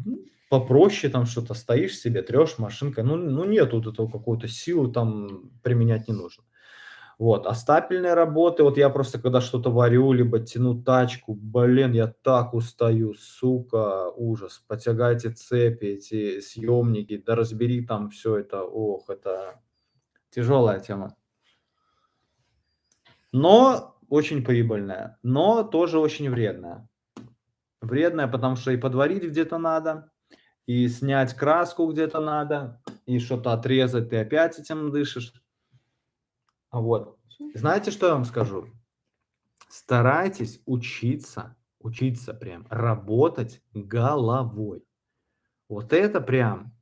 попроще, там что-то стоишь себе, трешь машинкой. Ну, нет вот этого какой-то силы там применять не нужно. Вот, а стапельные работы, вот я просто когда что-то варю, либо тяну тачку, блин, я так устаю, сука, ужас. Потягайте цепи, эти съемники, да разбери там все это, ох, это тяжелая тема. Но очень прибыльная, но тоже очень вредная. Вредная, потому что и подварить где-то надо, и снять краску где-то надо, и что-то отрезать, ты опять этим дышишь. Вот. Знаете, что я вам скажу? Старайтесь учиться прям работать головой. Вот это прям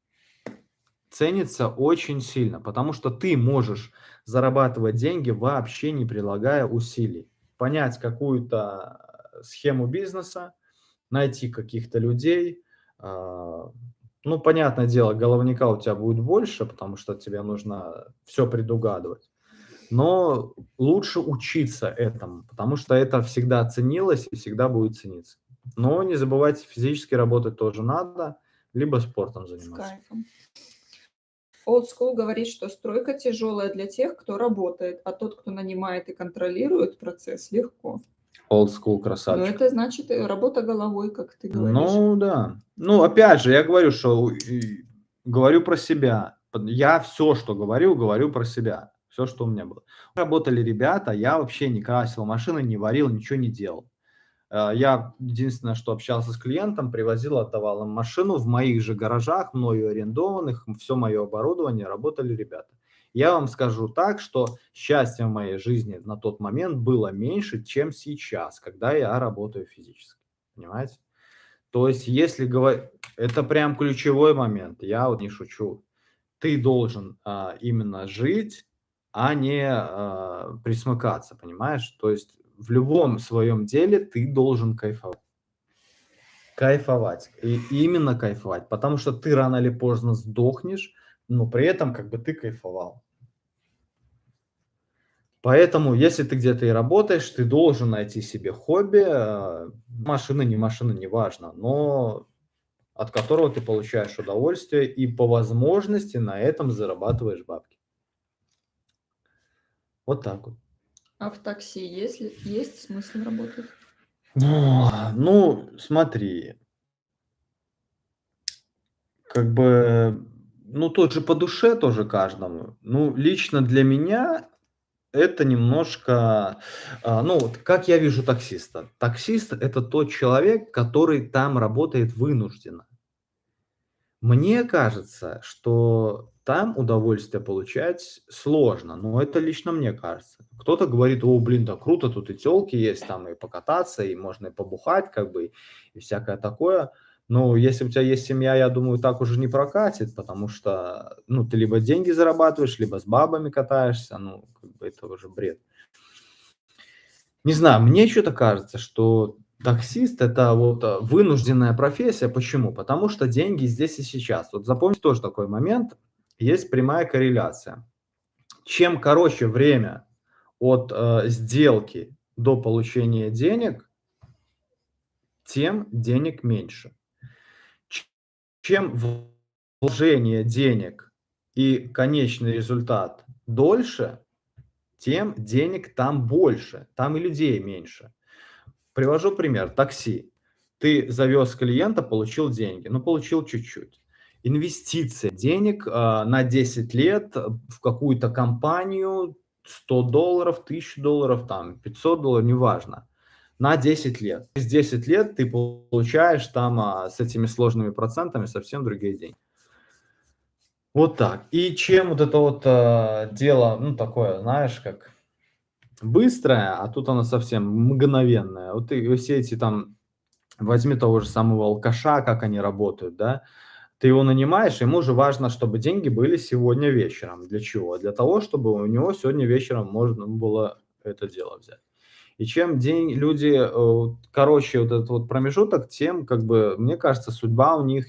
ценится очень сильно, потому что ты можешь зарабатывать деньги, вообще не прилагая усилий. Понять какую-то схему бизнеса, найти каких-то людей. Ну, понятное дело, головника у тебя будет больше, потому что тебе нужно все предугадывать. Но лучше учиться этому, потому что это всегда ценилось и всегда будет цениться. Но не забывайте, физически работать тоже надо, либо спортом С заниматься. кайфом. Old School говорит, что стройка тяжелая для тех, кто работает, а тот, кто нанимает и контролирует процесс, легко. Old school Но красавчик. это значит работа головой, как ты говоришь. Ну да. Ну, опять же, я говорю, что говорю про себя. Я все, что говорю, говорю про себя. Все, что у меня было. Работали ребята, я вообще не красил машины, не варил, ничего не делал. Я единственное, что общался с клиентом, привозил, отдавал им машину. В моих же гаражах, мною арендованных, все мое оборудование, работали ребята. Я вам скажу так, что счастья в моей жизни на тот момент было меньше, чем сейчас, когда я работаю физически. Понимаете? То есть, если говорить, это прям ключевой момент, я вот не шучу. Ты должен именно жить, а не присмыкаться, понимаешь? То есть в любом своем деле ты должен кайфовать. Кайфовать. И именно кайфовать, потому что ты рано или поздно сдохнешь, но при этом как бы ты кайфовал. Поэтому, если ты где-то и работаешь, ты должен найти себе хобби, машина, не важно, но от которого ты получаешь удовольствие и по возможности на этом зарабатываешь бабки. Вот так вот. А в такси есть смысл работать? Ну, смотри, как бы, ну, тут же по душе тоже каждому. Ну, лично для меня это немножко, ну, вот как я вижу таксиста. Таксист- это тот человек, который там работает вынужденно. Мне кажется, что там удовольствие получать сложно, но это лично мне кажется. Кто-то говорит: "О, блин, да круто, тут и тёлки есть, там и покататься, и можно и побухать, как бы, и всякое такое". Но если у тебя есть семья, я думаю, так уже не прокатит, потому что, ну, ты либо деньги зарабатываешь, либо с бабами катаешься, ну, как бы это уже бред. Не знаю, мне чё-то кажется, что таксист- это вот, вынужденная профессия. Почему? Потому что деньги здесь и сейчас. Вот запомните тоже такой момент. Есть прямая корреляция. Чем короче время от, сделки до получения денег, тем денег меньше. Ч Чем вложение денег и конечный результат дольше, тем денег там больше, там и людей меньше. Привожу пример: такси. Ты завез клиента, получил деньги, ну, получил чуть-чуть. Инвестиция денег, на 10 лет, в какую-то компанию, $100, $1000, там, $500, неважно, на 10 лет. Через 10 лет ты получаешь там, с этими сложными процентами совсем другие деньги. Вот так. И чем вот это вот, дело, ну, такое, знаешь, как быстрое, а тут оно совсем мгновенное. Вот ты все эти там возьми того же самого алкаша, как они работают, да. Ты его нанимаешь, ему же важно, чтобы деньги были сегодня вечером. Для чего? Для того, чтобы у него сегодня вечером можно было это дело взять. И чем люди, короче вот этот вот промежуток, тем, как бы, мне кажется, судьба у них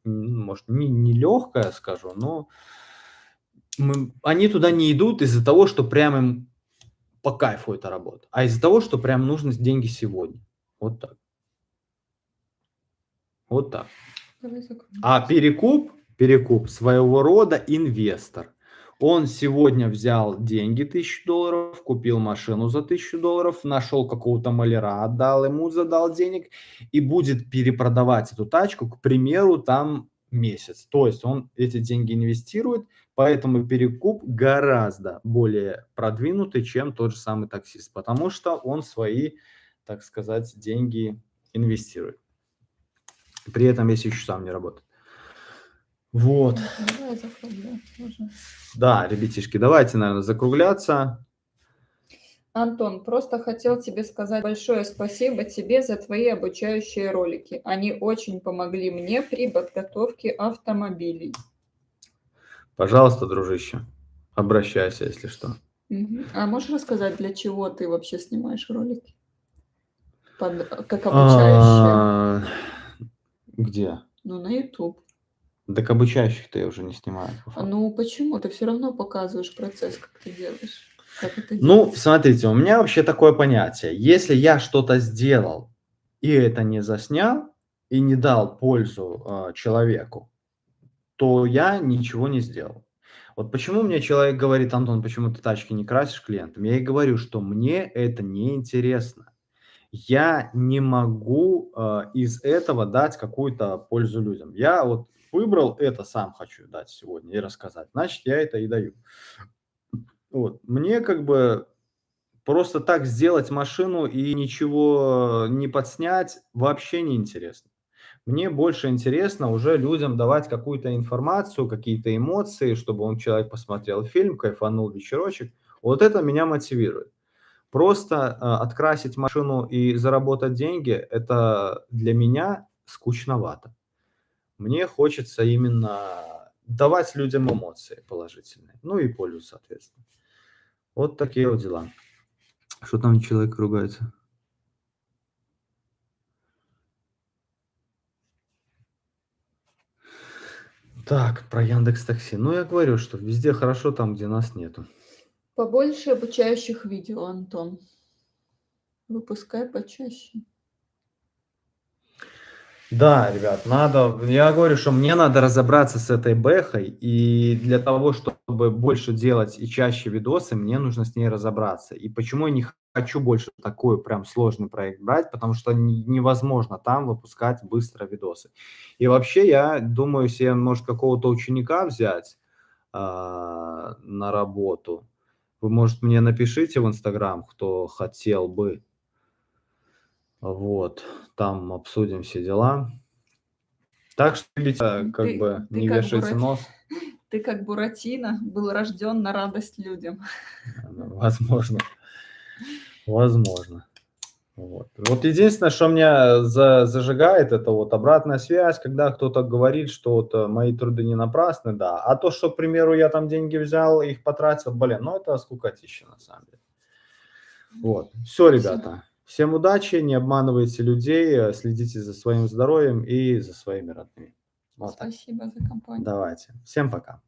может, не легкая, скажу, но они туда не идут из-за того, что прям им по кайфу эта работа, а из-за того, что прям нужны деньги сегодня. Вот так. Вот так. Давай А закругляться. перекуп своего рода инвестор. Он сегодня взял деньги $1000, купил машину за $1000, нашел какого-то маляра, отдал ему, задал денег и будет перепродавать эту тачку, к примеру, там месяц. То есть он эти деньги инвестирует, поэтому перекуп гораздо более продвинутый, чем тот же самый таксист, потому что он свои, так сказать, деньги инвестирует. При этом если еще сам не работает. Вот. Давай закругляться уже. Да, ребятишки, давайте, наверное, закругляться. Антон, просто хотел тебе сказать большое спасибо тебе за твои обучающие ролики. Они очень помогли мне при подготовке автомобилей. Пожалуйста, дружище, обращайся, если что. А можешь рассказать, для чего ты вообще снимаешь ролики? Как обучающие? А, Где? Ну, на YouTube. Так обучающих-то я уже не снимаю, по факту. Ну, почему? Ты все равно показываешь процесс, как ты делаешь. Как это Ну, делается. смотрите, у меня вообще такое понятие. Если я что-то сделал и это не заснял, и не дал пользу, человеку, то я ничего не сделал. Вот почему мне человек говорит: "Антон, почему ты тачки не красишь клиентам?" Я и говорю, что мне это неинтересно. Я не могу, из этого дать какую-то пользу людям. Я вот выбрал это, сам хочу дать сегодня и рассказать, значит, я это и даю. Вот. Мне как бы просто так сделать машину и ничего не подснять вообще не интересно. Мне больше интересно уже людям давать какую-то информацию, какие-то эмоции, чтобы человек посмотрел фильм, кайфанул вечерочек. Вот это меня мотивирует. Просто, открасить машину и заработать деньги- это для меня скучновато. Мне хочется именно давать людям эмоции положительные, ну и пользу, соответственно. Вот такие вот дела. Что там человек ругается? Так, про Яндекс Такси. Ну, я говорю, что везде хорошо там, где нас нету. Побольше обучающих видео, Антон. Выпускай почаще. Да, ребят, надо. Я говорю, что мне надо разобраться с этой бэхой, и для того, чтобы больше делать и чаще видосы, мне нужно с ней разобраться. И почему я не хочу больше такой прям сложный проект брать, потому что невозможно там выпускать быстро видосы. И вообще, я думаю себе, может, какого-то ученика взять, на работу, вы, может, мне напишите в Инстаграм, кто хотел бы. Вот, там обсудим все дела. Так что, видите, как бы Ты не как вешайте нос. Ты как Буратино был рожден на радость людям. Возможно. Возможно. Вот. Вот единственное, что меня зажигает, это вот обратная связь, когда кто-то говорит, что вот мои труды не напрасны, да. А то, что, к примеру, я там деньги взял, их потратил, блин, ну это скукотища на самом деле. Вот. Все, ребята. Всем удачи, не обманывайте людей, следите за своим здоровьем и за своими родными. Вот так. Спасибо за компанию. Давайте. Всем пока.